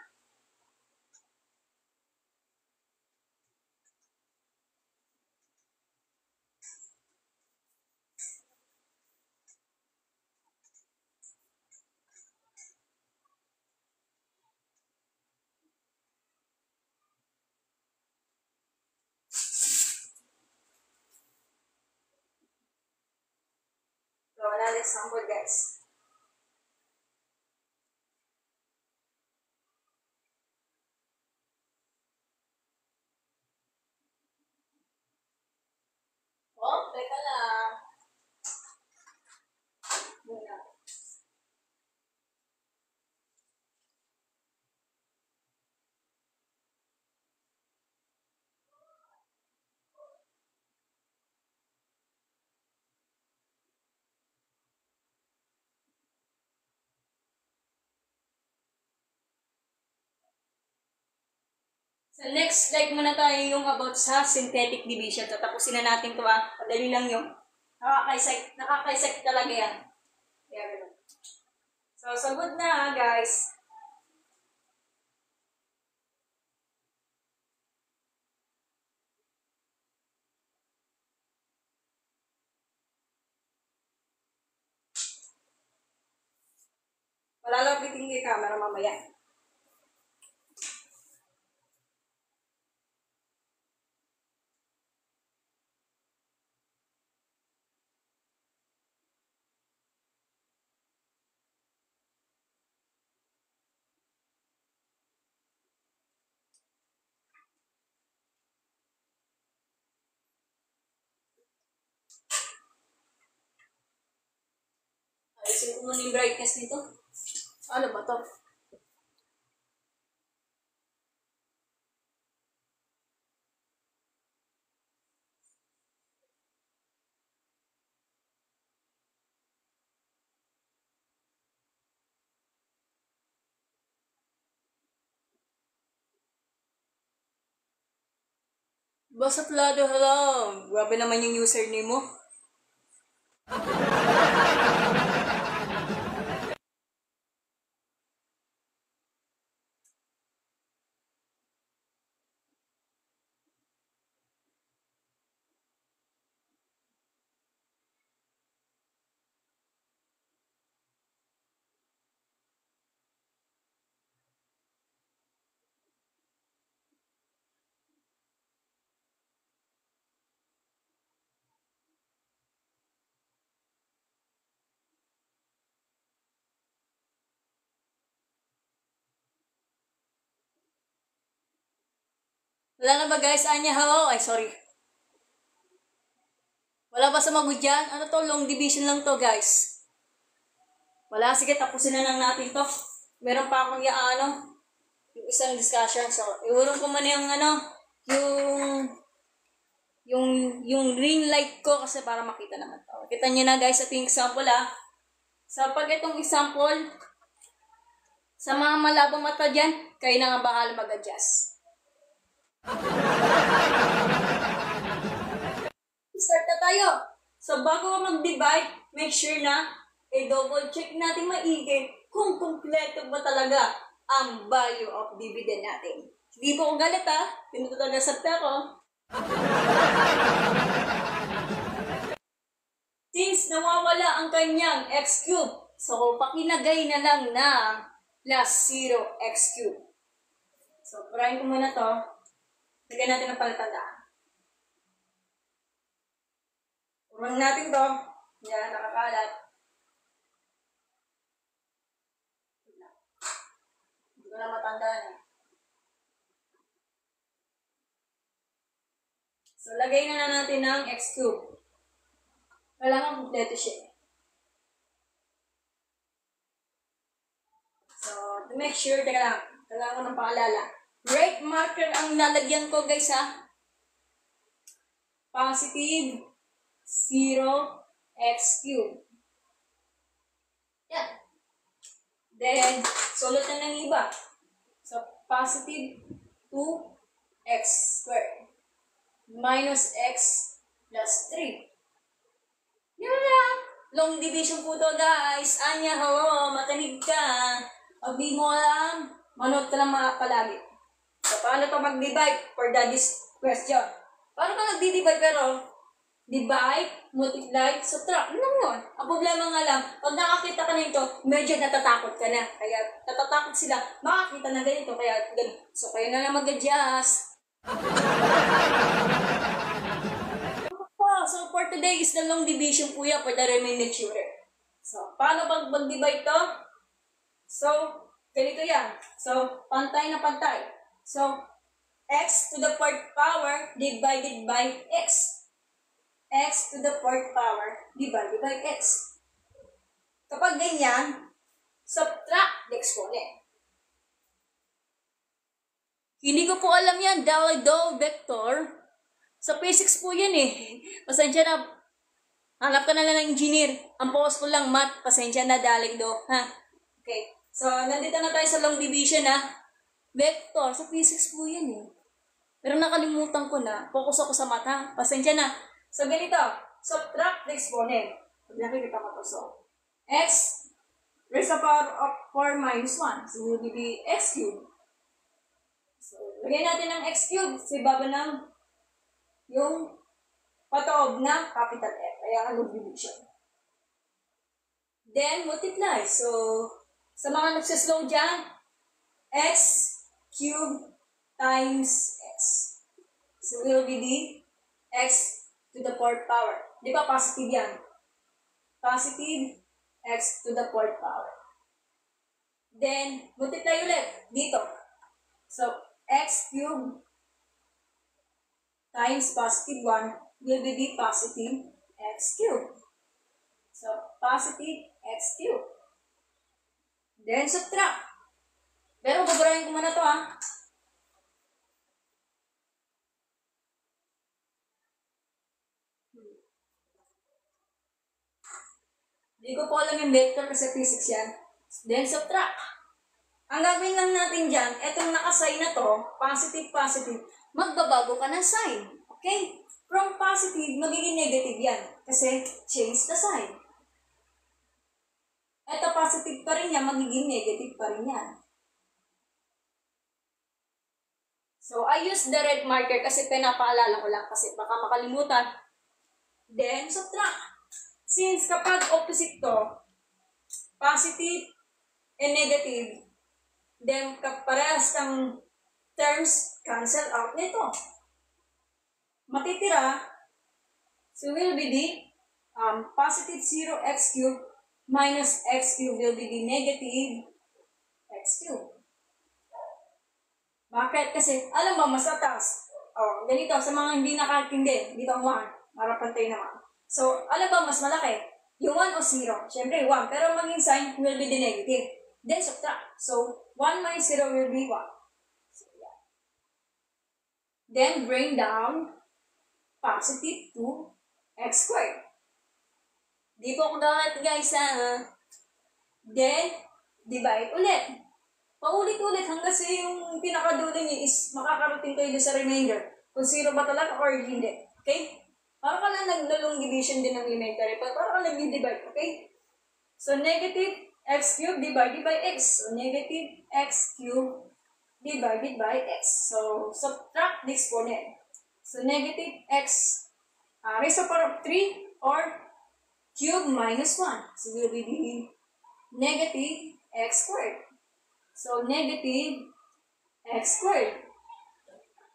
another sample, guys. Oh, teka lang. Muna. So next, like muna tayo yung about sa synthetic division. Tatapusin na natin ito Madali lang yung nakakaisect talaga yan. Kaya ganun. So, sagot na guys. Malalapitin yung camera mamaya. Ayusin ko muna yung brightness nito. Ano ba to? Basta plado, hello. Grabe naman yung username mo. Wala na ba guys? Anya, hello? Ay, sorry. Wala ba sa magod dyan? Ano to? Long division lang to guys. Wala. Sige, tapusin na lang natin to. Meron pa akong yung isang discussion. So, iurong ko muna yung ring light ko kasi para makita naman to. Kita nyo na guys, ito yung example So, pag itong example, sa mga malabang mata dyan, kayo na nga bahala mag-adjust. Start na tayo. So, bago ka mag-divide, make sure na i-double check natin maigi kung kumpleto ba talaga ang value of dividend natin. Hindi po ako galit Pinuto talaga sa pero. Since nawawala ang kanyang x cube, so pakinagay na lang ng plus 0 x cube. So, purahin ko muna to. Lagyan natin ang palatandaan. Urang natin to. Yan, nakakalat. Hindi ko na matandaan So, lagay na natin ng x cube. Kailangan kompleto siya. So, to make sure, teka lang. Kailangan ko ng paalala. Right marker ang lalagyan ko guys Positive 0 x cube. Yan. Then, sulot na ng iba. So, positive 2x squared minus x plus 3. Yan lang. Long division po to guys. Anya, hello, makinig ka. Pag di mo alam, manood ka lang palagi. So, paano to mag-divide for this question? Paano ka nag-divide pero divide, multiply, subtract. Ano yun? Ang problema nga lang, pag nakakita ka nito, medyo natatakot ka na. Kaya natatakot sila, makakita na ganito, kaya ganito. So, kayo na lang mag-adjust. So, for today is the long division po yan for the remaining children. So, paano mag-divide to? So, ganito yan. So, pantay na pantay. So, x to the fourth power divided by x. X to the fourth power divided by x. Kapag ganyan, subtract the exponent. Hindi ko po alam yan, Dalido vector. Sa physics po yan eh. Pasensya na, hanap ka na lang ng engineer. Ang focus ko lang math, pasensya na Dalido. Ha? Okay, so nandito na tayo sa long division ha. Vector, sa physics po yan eh. Pero nakalimutan ko na, focus ako sa math ha. Pasensya na. So ganito, subtract the exponent. Pag nakikita ko to, so x raised to the power of 4 minus 1. So will be x cubed. So, lagyan natin ng x cubed sa ibaba ng yung patoob na capital F. Kaya ang division. Then, multiply. So, sa mga nagsaslow dyan, x cubed times x. So, will be the x to the fourth power. Di ba positive yan? Positive x to the fourth power. Then, multiply ulit dito. So, x cubed times positive 1 will be the positive x cubed. So, positive x cubed. Then, subtract. Pero, babarahin ko muna to ha. Hindi ko po alam yung vector kasi physics yan. Then, subtract. Ang gagawin lang natin dyan, etong nakasign na to, positive, positive, magbabago ka ng sign. Okay? From positive, magiging negative yan. Kasi, change the sign. Eto, positive pa rin yan, magiging negative pa rin yan. So, I use the red marker kasi pinapaalala ko lang kasi baka makalimutan. Then, subtract. Since kapag opposite to, positive and negative, then parehas ng terms cancel out nito. Matitira, so will be the positive 0x cubed minus x cubed will be the negative x cubed. Bakit? Kasi, alam mo, mas atas. Oh, ganito, sa mga hindi nakakindi, dito ang 1, para pantay naman. So, alam ba, mas malaki? Yung 1 o 0? Siyempre, 1. Pero maging sign will be the negative. Then, subtract. So, 1 minus 0 will be 1. So, yeah. Then, bring down positive 2x squared. Di po ako dapat, guys, ha? Then, divide ulit. Paulit-ulit hanggang sa yung pinakadulo niya is makakarating kayo sa remainder. Kung 0 ba talaga or hindi. Okay? Para ka lang naglalong division din ng elementary. Para ka nag-divide. Okay? So, negative x cubed divided by x. So, negative x cubed divided by x. So, subtract the exponent. So, negative x raised to the power of 3 or cube minus 1. So, will be the negative x squared. So, negative x squared.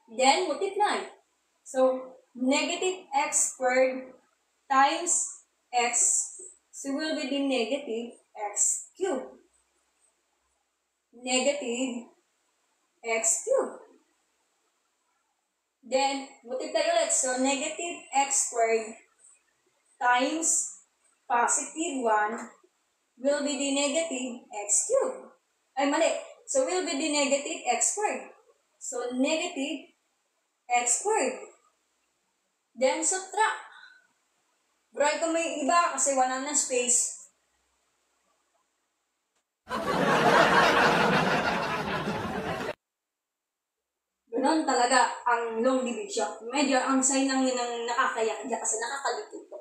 Then, multiply. So, negative x squared times x. So, will be the negative x cubed. Negative x cubed. Then, multiply ulit. So, negative x squared times positive 1 will be the negative x cubed. Ay, mali. So, will be the negative x squared. So, negative x squared. Then, subtract. Bro, kung may iba kasi wala na space. Ganon talaga ang long division. Medyo ang sign lang yun ang nakakayak kasi nakakalito.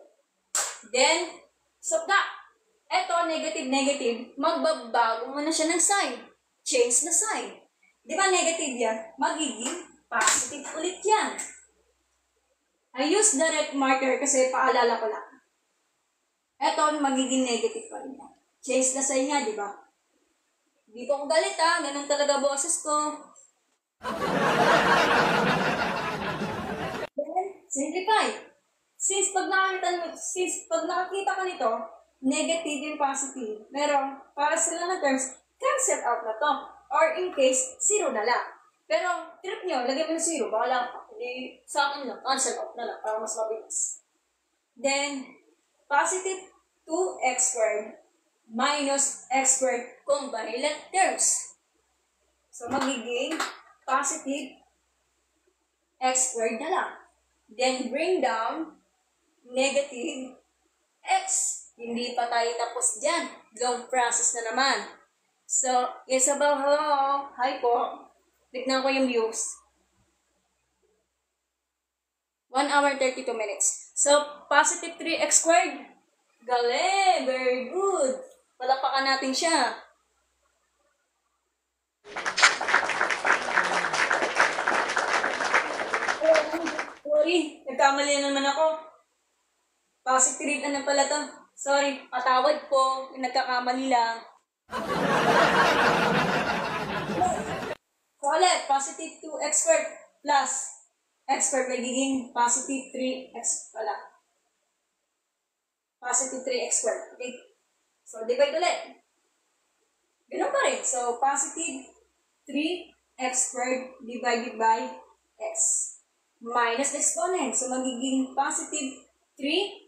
Then, subtract. Eto, negative, negative, magbabago mo na siya ng sign. Change na sign. Di ba negative yan? Magiging positive ulit yan. I use the red marker kasi paalala ko lang. Eto, magiging negative pa rin yan. Change na sign nga, di ba? Di ko galit ha. Ganun talaga boses ko. Then, simplify. Since pag nakakita ka nito, negative yung positive. Merong, para sila na terms, cancel out na to. Or in case, 0 na lang. Pero, trip nyo, lagyan mo ng 0, baka lang, hindi, sa akin lang, cancel out na lang, para mas mabilis. Then, positive 2x squared minus x squared combined terms. So, magiging positive x squared na lang. Then, bring down negative x. Hindi pa tayo tapos dyan. Long process na naman. So, Isabel, hello. Hi po. Tignan ko yung views. 1 hour 32 minutes. So, positive 3x squared. Galing! Very good. Palapakan natin siya. Sorry, nagkamali na naman ako. Positive na pala to. Sorry, patawad po. Nagkakamali lang. So ulit, positive 2x squared plus x squared magiging positive 3x pala. Positive 3x squared. Okay? So, divide ulit. Ganun pa rin. So, positive 3x squared divided by x. Minus the exponent. So, magiging positive 3.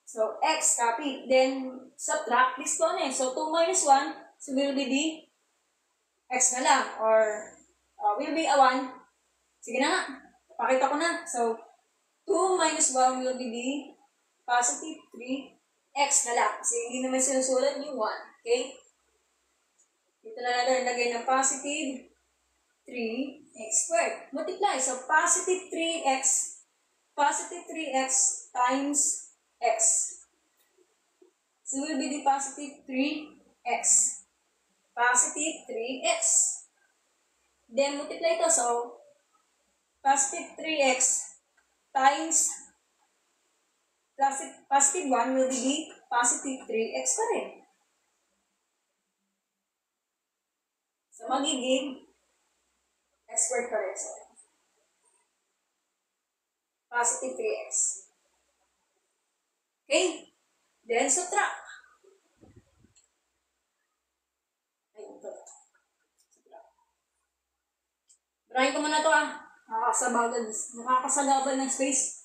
So, x, copy. Then, subtract the exponent. So, 2 minus 1, so will be the x na lang. Or, will be a 1. Sige na nga. Pakita ko na. So, 2 minus 1 will be the positive 3x na lang. Kasi hindi naman sinusulat yung 1. Okay? Dito na natin lagay ng positive 3x squared. Multiply. So, positive 3x times x. So, will be the positive 3x. Positive 3x. Then, multiply ito. So, positive 3x times positive 1 will be the positive 3x pa rin. So, magiging x squared pa rin. So, positive 3x. Okay? Then, subtract. Ayun ito. Subtract. Brahin ko muna ito nakakasagabal ng space.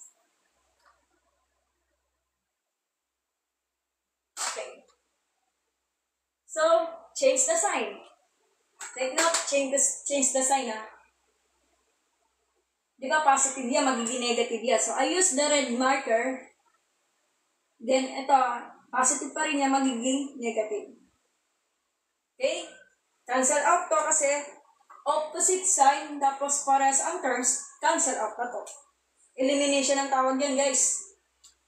Okay. So, change the sign. Take note, change the sign Di ba positive yan, magiging negative yan. So, I use the red marker. Then, ito, positive pa rin yan, magiging negative. Okay? Cancel out to kasi opposite sign, tapos parehas ang terms, cancel out na to. Elimination ang tawag yan, guys.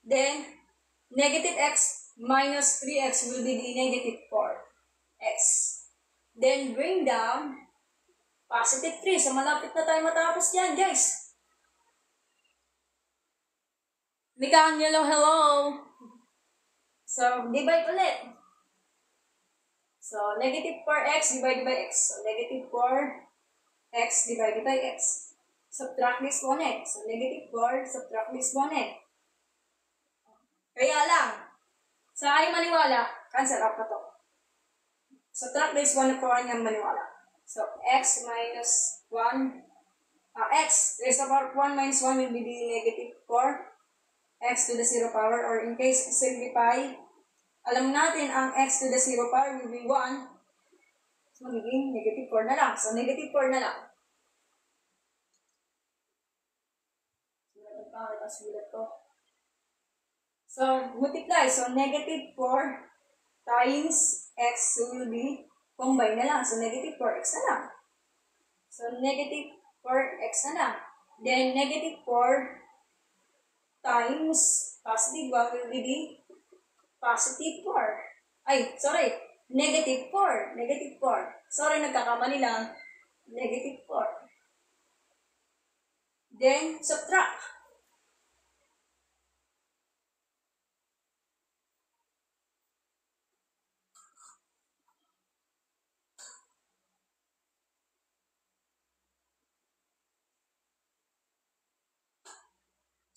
Then, negative x minus 3x will be the negative 4x. Then, bring down positive 3. So, malapit na tayo matapos yan, guys. Mika Angelo, hello! So, divide ulit. So, negative 4x divided by x. So, negative 4x divided by x. Subtract the exponent. So, negative 4, subtract the exponent. Kaya lang, sa ayaw maniwala, cancel out na to. Subtract the exponent po kanyang maniwala. So, x minus 1, x raised to the power 1 minus 1 will be the negative 4. X to the 0 power, or in case simplify, alam natin ang x to the 0 power will be 1. So, magiging negative 4 na lang. So, negative 4 na lang. So, multiply. So, negative 4 times x will be combine na lang. So, negative 4x na lang. So, negative 4x na lang. Then, negative 4 times positive 1 will be the positive 4. Ay, sorry. Negative 4. Negative 4. Sorry, nagkakamali lang. Negative 4. Then, subtract.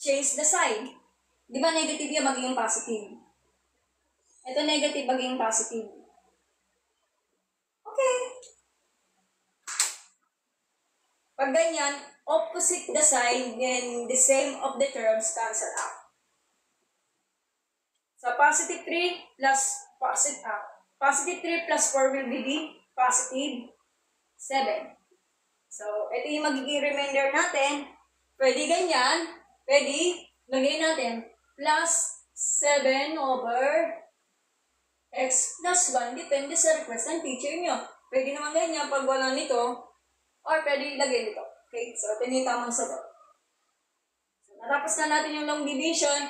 Change the sign. Di ba negative yan magiging positive? Ito negative, maging positive. Okay. Pag ganyan, opposite the sign, then the same of the terms cancel out. So, positive 3 plus positive 3 plus 4 will be the positive 7. So, ito yung magiging remainder natin. Pwede ganyan. Pwede, lagay natin plus 7 over x plus 1. Depende sa request ng teacher nyo. Pwede naman ganyan pag wala nito. Or pwede ilagay nito. Okay? So, ito yung tamang sagot. So, natapos na natin yung long division.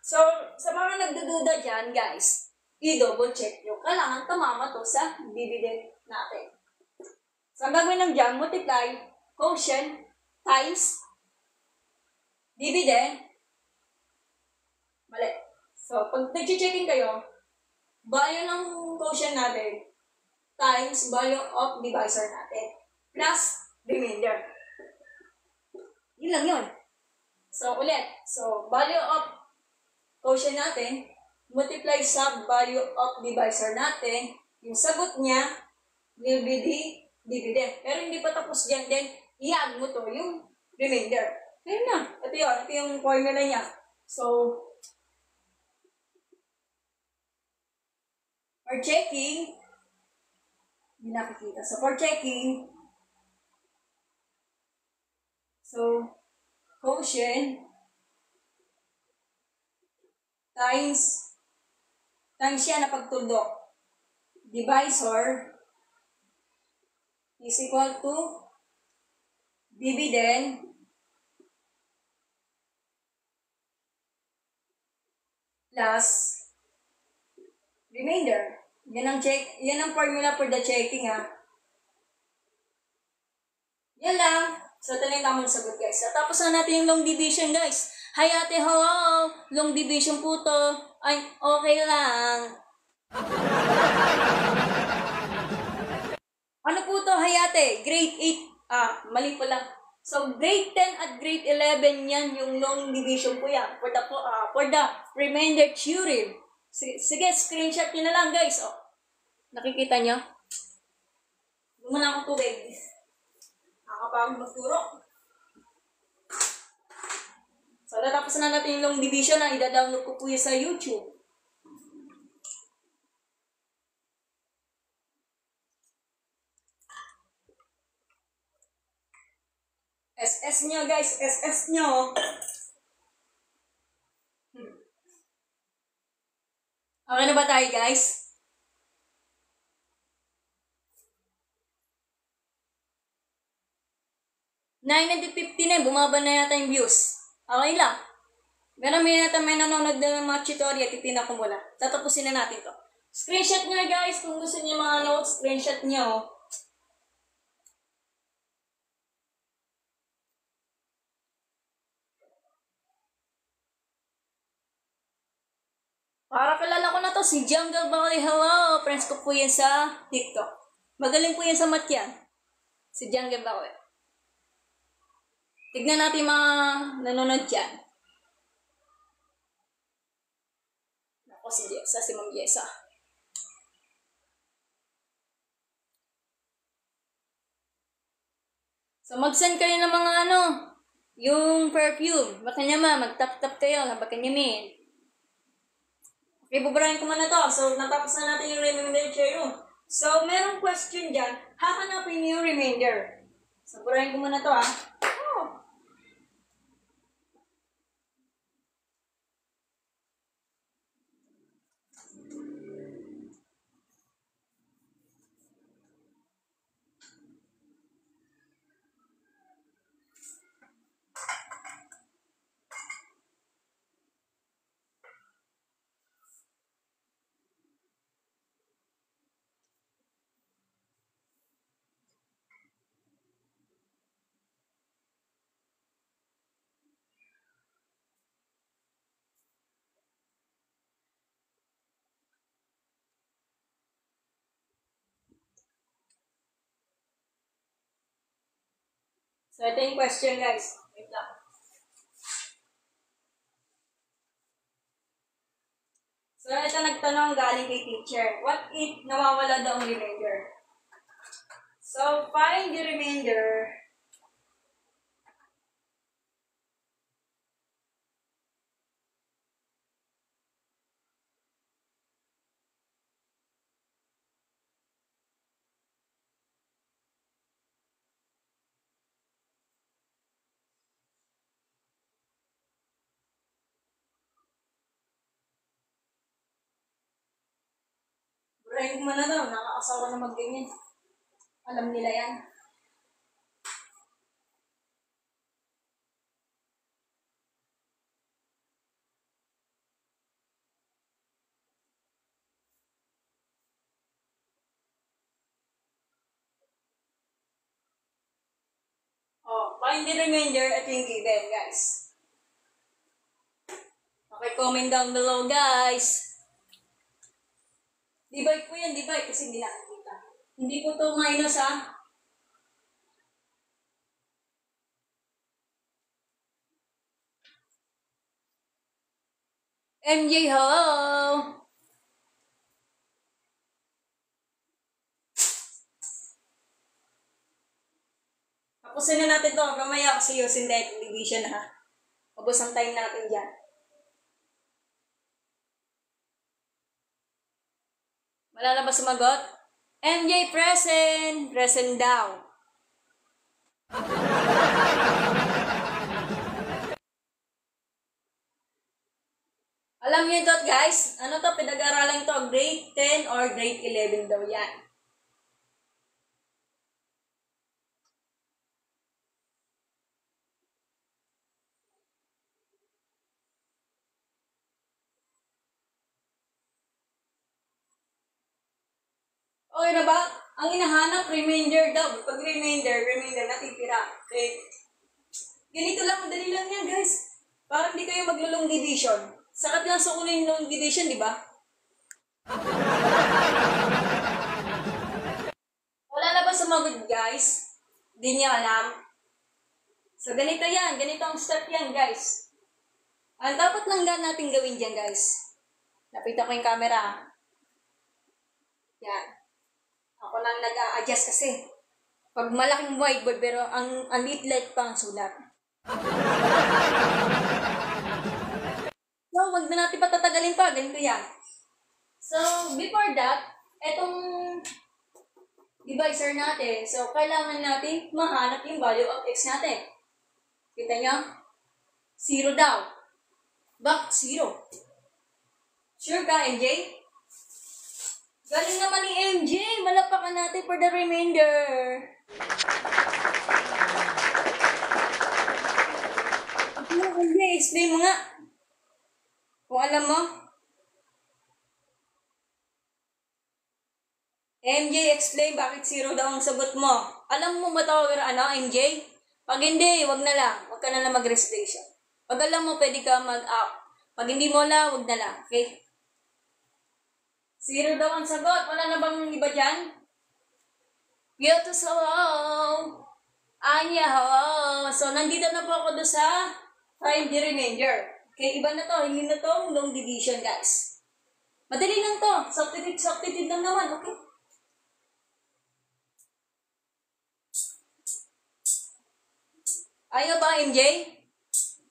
So, sa mga nagdududa dyan, guys, i-double check nyo. Kailangan tumama to sa dividend natin. So, ang gagawin lang dyan, multiply quotient times dividend. Mali. So, pag nag-checking kayo, value ng quotient natin times value of divisor natin plus remainder. Yun lang yun. So, ulit. So, value of quotient natin, multiply sa value of divisor natin, yung sagot niya will be the dividend. Pero hindi pa tapos dyan, then i-add mo to yung remainder. Ayun na. Ito yun. Ito yung formula niya. So, for checking, hindi nakikita. So, for checking, so, quotient times siya na pagtuldok. Divisor is equal to dividend plus remainder. Yan ang formula for the checking, ha. Yan lang. So, ito na yung tamang sagot, guys. So, tapos na natin yung long division, guys. Hi, ate, hello! Long division po to. Ay, okay lang. Ano po to, hi, ate? Grade 8. Mali pala. So, grade 10 at grade 11 yan, yung long division po yan. For the remainder theorem. Sige, screenshot nyo na lang, guys. Oh, nakikita nyo? Lumana akong tubig. Nakakapagod magturo. So, natapos na natin yung long division na ida-download ko po yan sa YouTube. SS nyo, guys. SS nyo. Okay na ba tayo, guys? $950 bumaba na yata yung views. Okay lang. Meron may nanonood ng mga tutorial, titina ko muna. Tatapusin na natin to. Screenshot nyo, guys. Kung gusto niyo mga notes, screenshot nyo. Para kilala ko na to, si Jungle Valley. Hello! Friends ko po yan sa TikTok. Magaling po yan sa math yan. Si Jungle Valley. Tignan natin mga nanonood dyan. Ako si Jessa, si Ma'am Jessa. So mag-send kayo ng mga yung perfume. Baka niya mag-tap-tap kayo, baka niya min. Okay, buburahin ko muna to. So, natapos na natin yung remainder theorem. So, merong question dyan. Hahanapin niyo yung remainder. So, buburahin ko muna to, So, ito yung question, guys. Wait lang. So, So, ito nagtanong galing kay teacher. What if nawawala daw ang remainder? So, find the remainder. Brain mo na daw, nakakasawa na magganyan. Alam nila yan. Oh, find the remainder at yung given, guys. Okay, comment down below, guys. Divide po yan, divide, kasi hindi nakikita. Hindi po to minus, ha? MJ, hello! Tapusin na natin to. Mamaya kasi yung synthetic division, ha? Ubus ang time natin dyan. Wala na ba sumagot? MJ, present! Present daw. Alam niyo ito, guys? Ano to? Pinag-aralan to? Grade 10 or grade 11 daw yan. Okay na ba? Ang hinahanap, remainder daw. Pag remainder natitira. Okay? Ganito lang, madali lang yan, guys. Para hindi kayo maglo-long division. Sakat lang sa una yung long division, di ba? Wala na ba sumagot, guys? Di niya alam. So, ganito yan. Ganito ang step yan, guys. Ang dapat lang natin gawin dyan, guys. Napita ko yung camera. Yan. Ako lang nag-a-adjust kasi. Pag malaking whiteboard, pero ang liit-liit pa ang sulat. So, wag na natin patatagalin pa. Ganito yan. So, before that, etong divisor natin. So, kailangan natin mahanap yung value of x natin. Kita nyo? 0 daw. Back 0. Sure ka, MJ? Galing naman ni MJ. Malapakan natin for the remainder. MJ, explain mo nga. Kung alam mo. MJ, explain bakit 0 daw ang sagot mo. Alam mo ba ito, MJ? Pag hindi, wag na lang. Wag ka na lang mag-restriction. Pag alam mo, pwede ka mag-out. Pag hindi mo lang, wag na lang. Okay? 0 daw ang sagot. Wala na bang iba dyan? Yoto so, Anya, hello. So, nandito na po ako doon sa find the remainder. Okay, iba na to. Hindi na to long division, guys. Madali lang to. Substitute lang naman. Okay? Ayaw ba, MJ?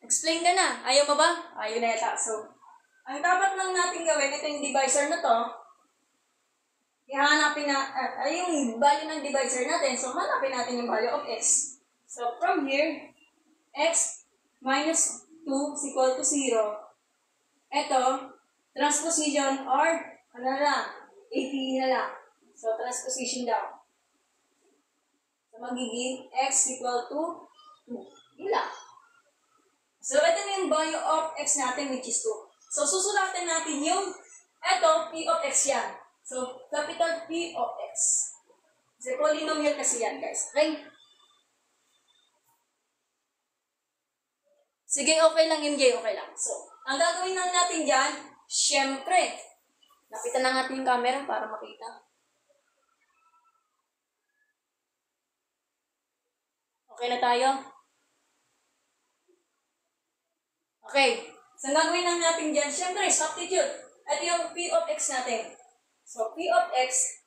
Explain ka na. Ayaw mo ba? Ayaw na yata. So, ang dapat lang natin gawin, ito yung divisor na to, ihanapin na, yung value ng divisor natin, so hanapin natin yung value of x. So, from here, x minus 2 is equal to 0. Ito, transposition or, ano na lang, AP na lang. So, transposition daw. So, magiging x equal to 2. Yun lang. So, ito na yung value of x natin, which is 2. So, susulatin natin yung, eto, p of x yan. So, capital P of x. Kasi polynomial kasi yan, guys. Okay? Sige, okay lang, MJ, okay lang. So, ang gagawin lang natin dyan, syempre, napitan na natin yung camera para makita. Okay na tayo? Okay. So, ang gagawin lang natin dyan, syempre, substitute. Ito yung P of X natin. So, P of X,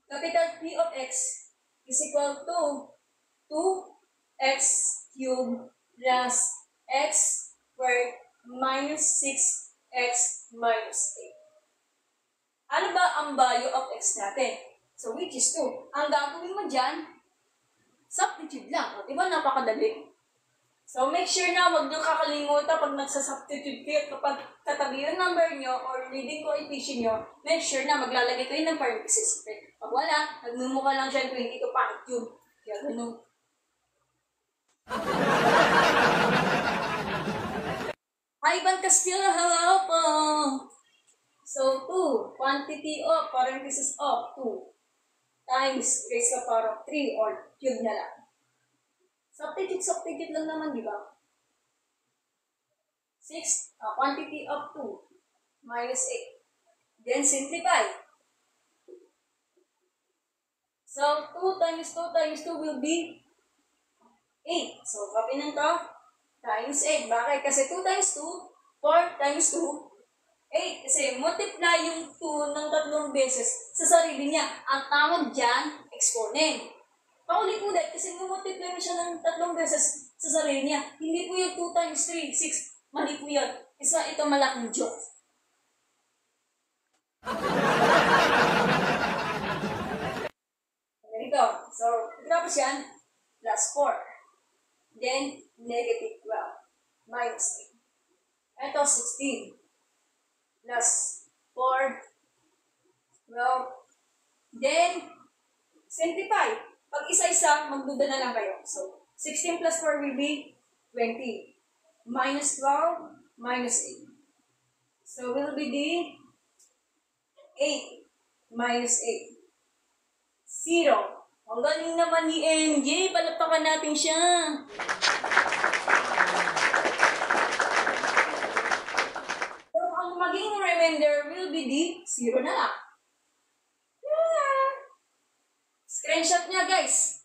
capital P of X is equal to 2x cubed plus x squared minus 6x minus 8. Ano ba ang value of x natin? So, which is 2. Ang gagawin mo dyan, substitute lang. O, diba napakadali? So, make sure na huwag niyo kakalimutan pag nagsasubstitute kayo kapag katabi yung number nyo or leading coefficient nyo, make sure na maglalagay kayo ng parenthesis. Pag wala, nagmumukha lang siya 22 pangit yun. Kaya ganun. Hi, Van Castillo! Hello po! So, 2, quantity of, parenthesis of 2 times raised to the power of 3 or cube na lang. Substitute lang naman, di ba? 6, quantity of 2 minus 8. Then simplify. So, 2 times 2 times 2 will be 8. So, copy ng to, times 8. Bakit? Kasi 2 times 2, 4 times 2, 8. Kasi multiply yung 2 ng 3 beses sa sarili niya. Ang tawag dyan, exponent. Paulit-ulit kasi multiply mo siya ng 3 beses sa sarili niya. Hindi po yung 2 times 3, 6. Mali po yun. Isa ito malaking joke. Ganito. So, tapos yan, plus 4. Then, negative 12. Minus 8. Ito, 16. Plus 4. 12. Then, simplify. Pag isa-isa, magduda na lang kayo. So, 16 plus 4 will be 20. Minus 12, minus 8. So, will be the 8 minus 8. 0. Ang galing naman ni MJ. Palapakan natin siya. So, ang maging remainder will be the 0 na lang. Screenshot niya, guys.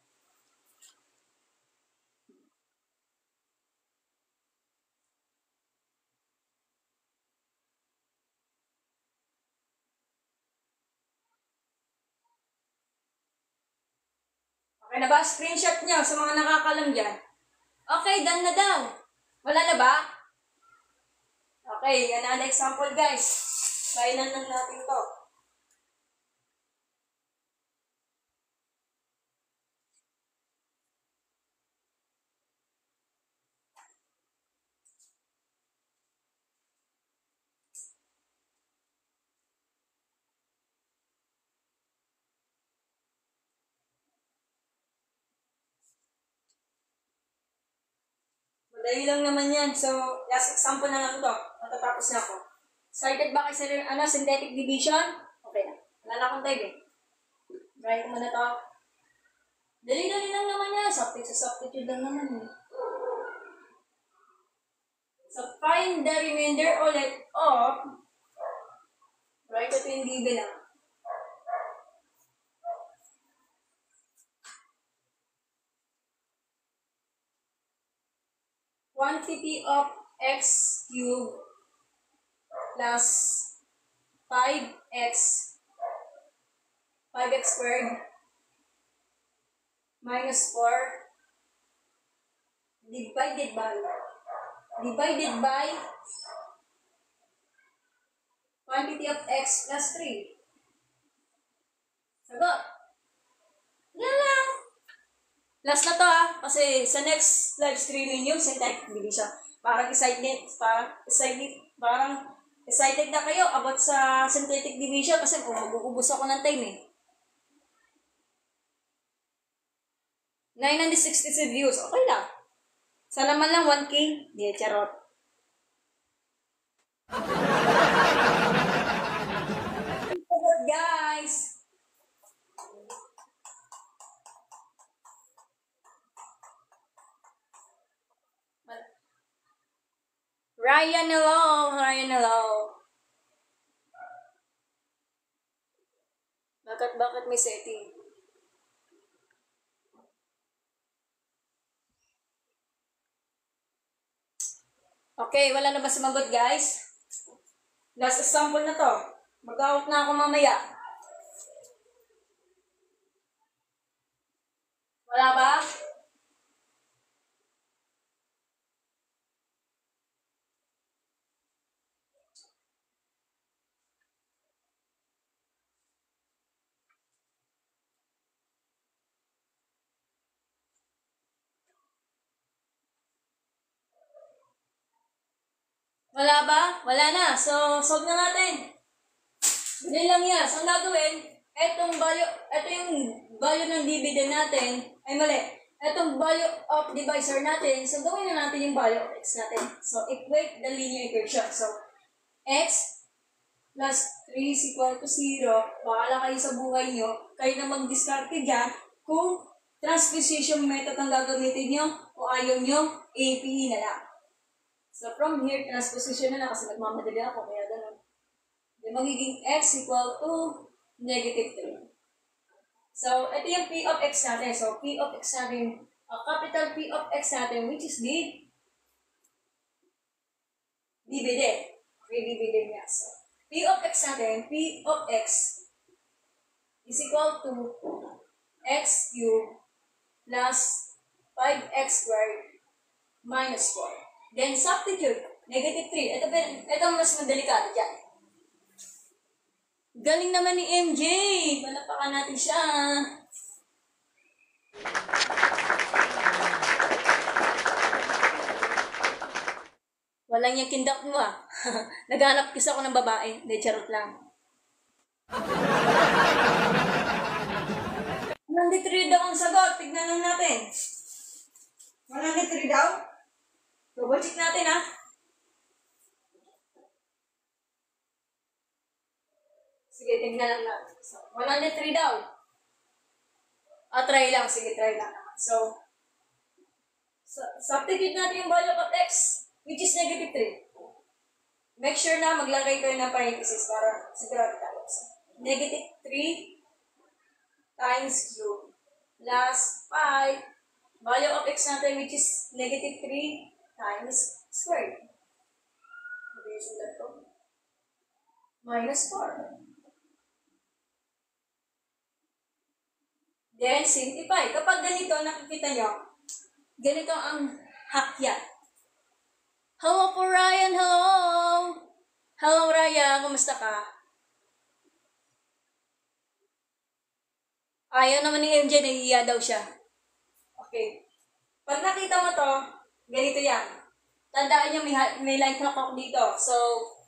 Okay na ba? Screenshot niya sa mga nakakalam dyan. Okay, done na daw. Wala na ba? Okay, yan ang example, guys. Kainan lang natin to. Madali lang naman yan. So, last example na lang ito. Matatapos na ako. Excited ba kayo sa synthetic division? Okay na. Wala na akong time eh. Try ko muna ito. Dali-dali lang naman yan. Substitute lang naman eh. So, find the remainder ulit of right ito yung given lang. Quantity of x cubed plus 5x squared minus 4 divided by quantity of x plus 3. Sagot. Yan lang. Last na to kasi sa next live streaming yung synthetic division. Parang excited na kayo about sa synthetic division kasi mag-uubos ako ng time eh. 966 views. Okay lang. Sana man lang 1K. Di, charot. Guys. Ryan, hello. Ryan, hello. Bakit may setting? Okay, wala na ba sumagot, guys? Last example na to. Mag-out na ako mamaya. Wala ba? Wala ba? Wala na. So, solve na natin. Ganyan lang yan. So, ang gagawin, ito yung value ng dividend natin, ay mali. Itong value of divisor natin, so gawin na natin yung value of x natin. So, equate the linear equation. So, x plus 3 is equal to 0. Bahala kayo sa buhay nyo. Kayo na mag-discarte dyan kung transposition method ang gagamitin nyo o ayaw nyo, APE na lang. So, from here, transposition na lang kasi nagmamadali ako, kaya ganun. Then, magiging x equal to negative 3. So, ito yung P of x natin. So, P of x natin, capital P of x natin, which is the dividend. Okay, dividend niya. So, P of x natin, P of x is equal to x cubed plus 5x squared minus 4. Then, substitute, negative 3. Ito mas madelikado dyan. Galing naman ni MJ. Palapakan natin siya. Walang yung kindak mo ah. Naghanap kasi ako ng babae. Hindi, charot lang. 103 daw ang sagot. Tignan lang natin. 103 daw? Double check natin ah. Sige, tignan lang natin. So, 103 daw. Try lang. Sige, try lang naman. So, substitute natin yung value of x, which is negative 3. Make sure na maglagay kayo ng parenthesis para sigurado tayo. So, negative 3 times cube plus 5. Value of x natin, which is negative 3 times squared. Okay, sulat ko. Minus 4. Then, simplify. Kapag ganito, nakikita nyo, ganito ang hakyat. Hello po, Ryan. Hello! Hello, Ryan. Kumusta ka? Ayaw naman ni MJ, nahihiya daw siya. Okay. Pag nakita mo to, ganito yan. Tandaan nyo, may line clock ako dito. So,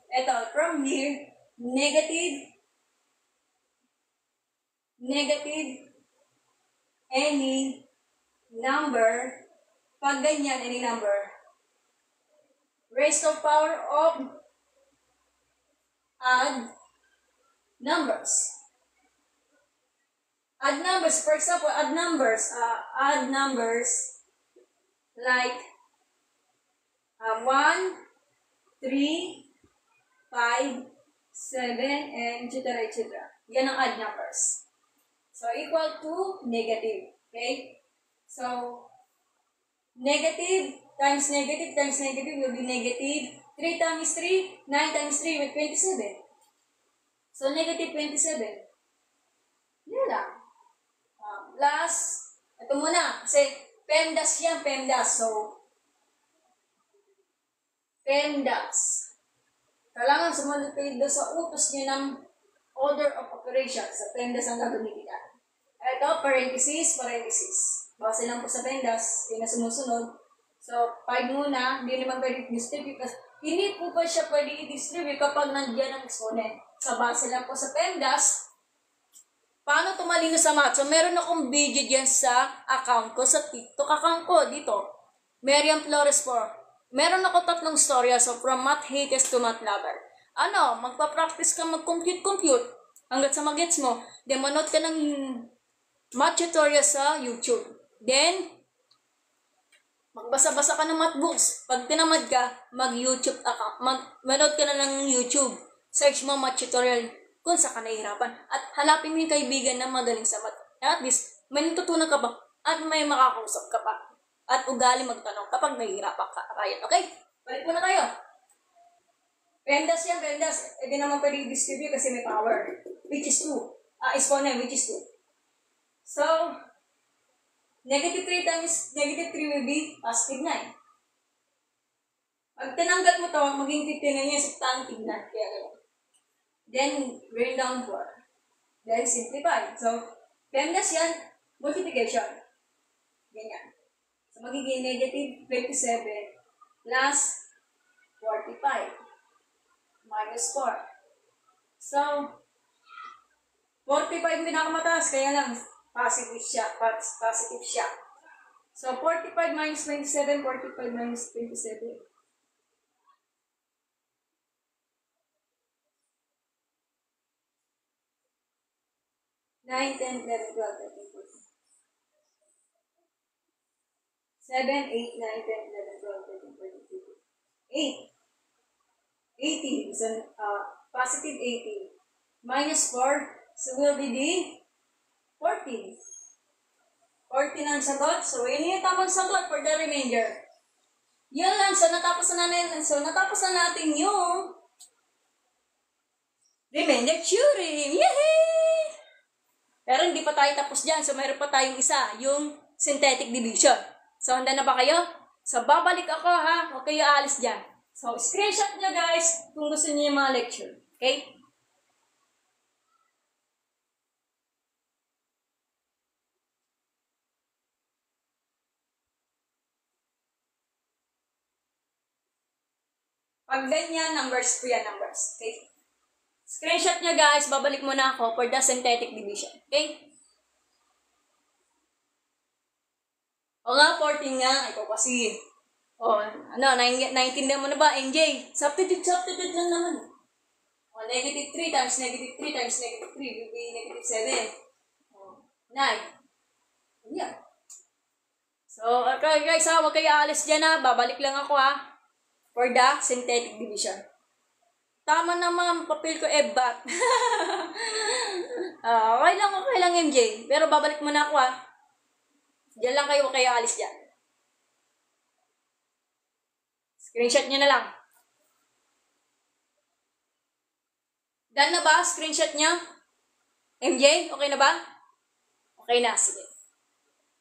eto, from here, negative, any number, pag ganyan, any number, raised to power of odd numbers. Odd numbers, for example, odd numbers like 1, 3, 5, 7, and etc. Yan ang odd numbers. So, equal to negative. Okay? So, negative times negative times negative will be negative. 3 times 3, 9 times 3 will be 27. So, negative 27. Yan lang. Plus, ito muna. Kasi, PEMDAS yan, PEMDAS. So, PEMDAS. Kailangan sumunod kayo sa utos niya ng order of operations. Sa PEMDAS ang gagamitin natin. Ito, parenthesis. Base lang po sa PEMDAS, yung na sumusunod. So, 5 muna, hindi naman pwede distribute. Hindi po pa siya pwede i-distribute kapag nandiyan ang exponent. So, base lang po sa PEMDAS. Paano tumalino sa math? So, meron akong video dyan sa account ko, sa TikTok account ko, dito. Miriam Flores po. Meron ako 3 storya, so from math haters to math lover. Magpa-practice ka mag-compute hanggat sa magets mo. Then, manood ka ng math tutorial sa YouTube. Then, magbasa-basa ka ng math books. Pag tinamad ka, mag-YouTube account. Manood ka na ng YouTube. Search mo math tutorial kung saan ka nahihirapan. At hanapin mo yung kaibigan na magaling sa math. At least, may natutunan ka ba? At may makakausap ka pa. At ugali magtanong kapag nahihirapan ka. Ryan, okay? Balik muna tayo. PEMDAS yan, PEMDAS. Hindi naman pwede i-distribute kasi may power. Which is 2. Exponent, which is 2. So, negative 3 times negative 3 will be positive 9. Pag tinanggal mo to, maging 59 yan sa tang tignan. Kaya gano'n. Then, bring down 4. Then, simplify. So, PEMDAS yan, multiplication. Ganyan. So, magiging negative 27 plus 45 minus 4. So, 45 pinakamataas, kaya lang positive siya. Positive siya. So, 45 minus 27, 45 minus 27. 9, 10, 11, 12, 13, 14. 7, 8, 9, 10, 11, 12, 13, 14, 15. 8. 18. So, positive 18. Minus 4. So, will be the 14. 14 ang sagot. So, yun yung tamang sagot for the remainder. Yun lang. So, natapos na natin yung remainder theorem. Yehey! Pero hindi pa tayo tapos dyan. So, mayroon pa tayong isa. Yung synthetic division. So, handa na ba kayo? So, babalik ako ha. Huwag kayo aalis dyan. So, screenshot nyo guys kung gusto niyo yung mga lecture. Okay? Pag ganyan, numbers po yan, numbers. Okay? Screenshot nyo guys, babalik muna ako for the synthetic division. Okay? O nga, 14 nga. Ikaw kasi. O, naintindihan mo na ba, NJ? Substitute lang naman. O, negative 3 times negative 3 times negative 3 will be negative 7. O, 9. Yan. So, okay guys ha, huwag kayo aalis dyan ha. Babalik lang ako ha. For the synthetic division. Tama naman, papel ko bat. Okay lang MJ. Pero babalik muna ako ha. Diyan lang kayo, kayo alis dyan. Screenshot nyo na lang. Done na ba? Screenshot nyo? MJ, okay na ba? Okay na, sige.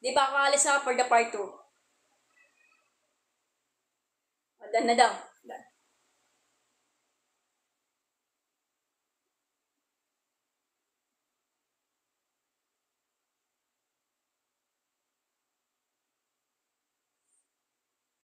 Di pa ako alis na for the part 2. Done na daw.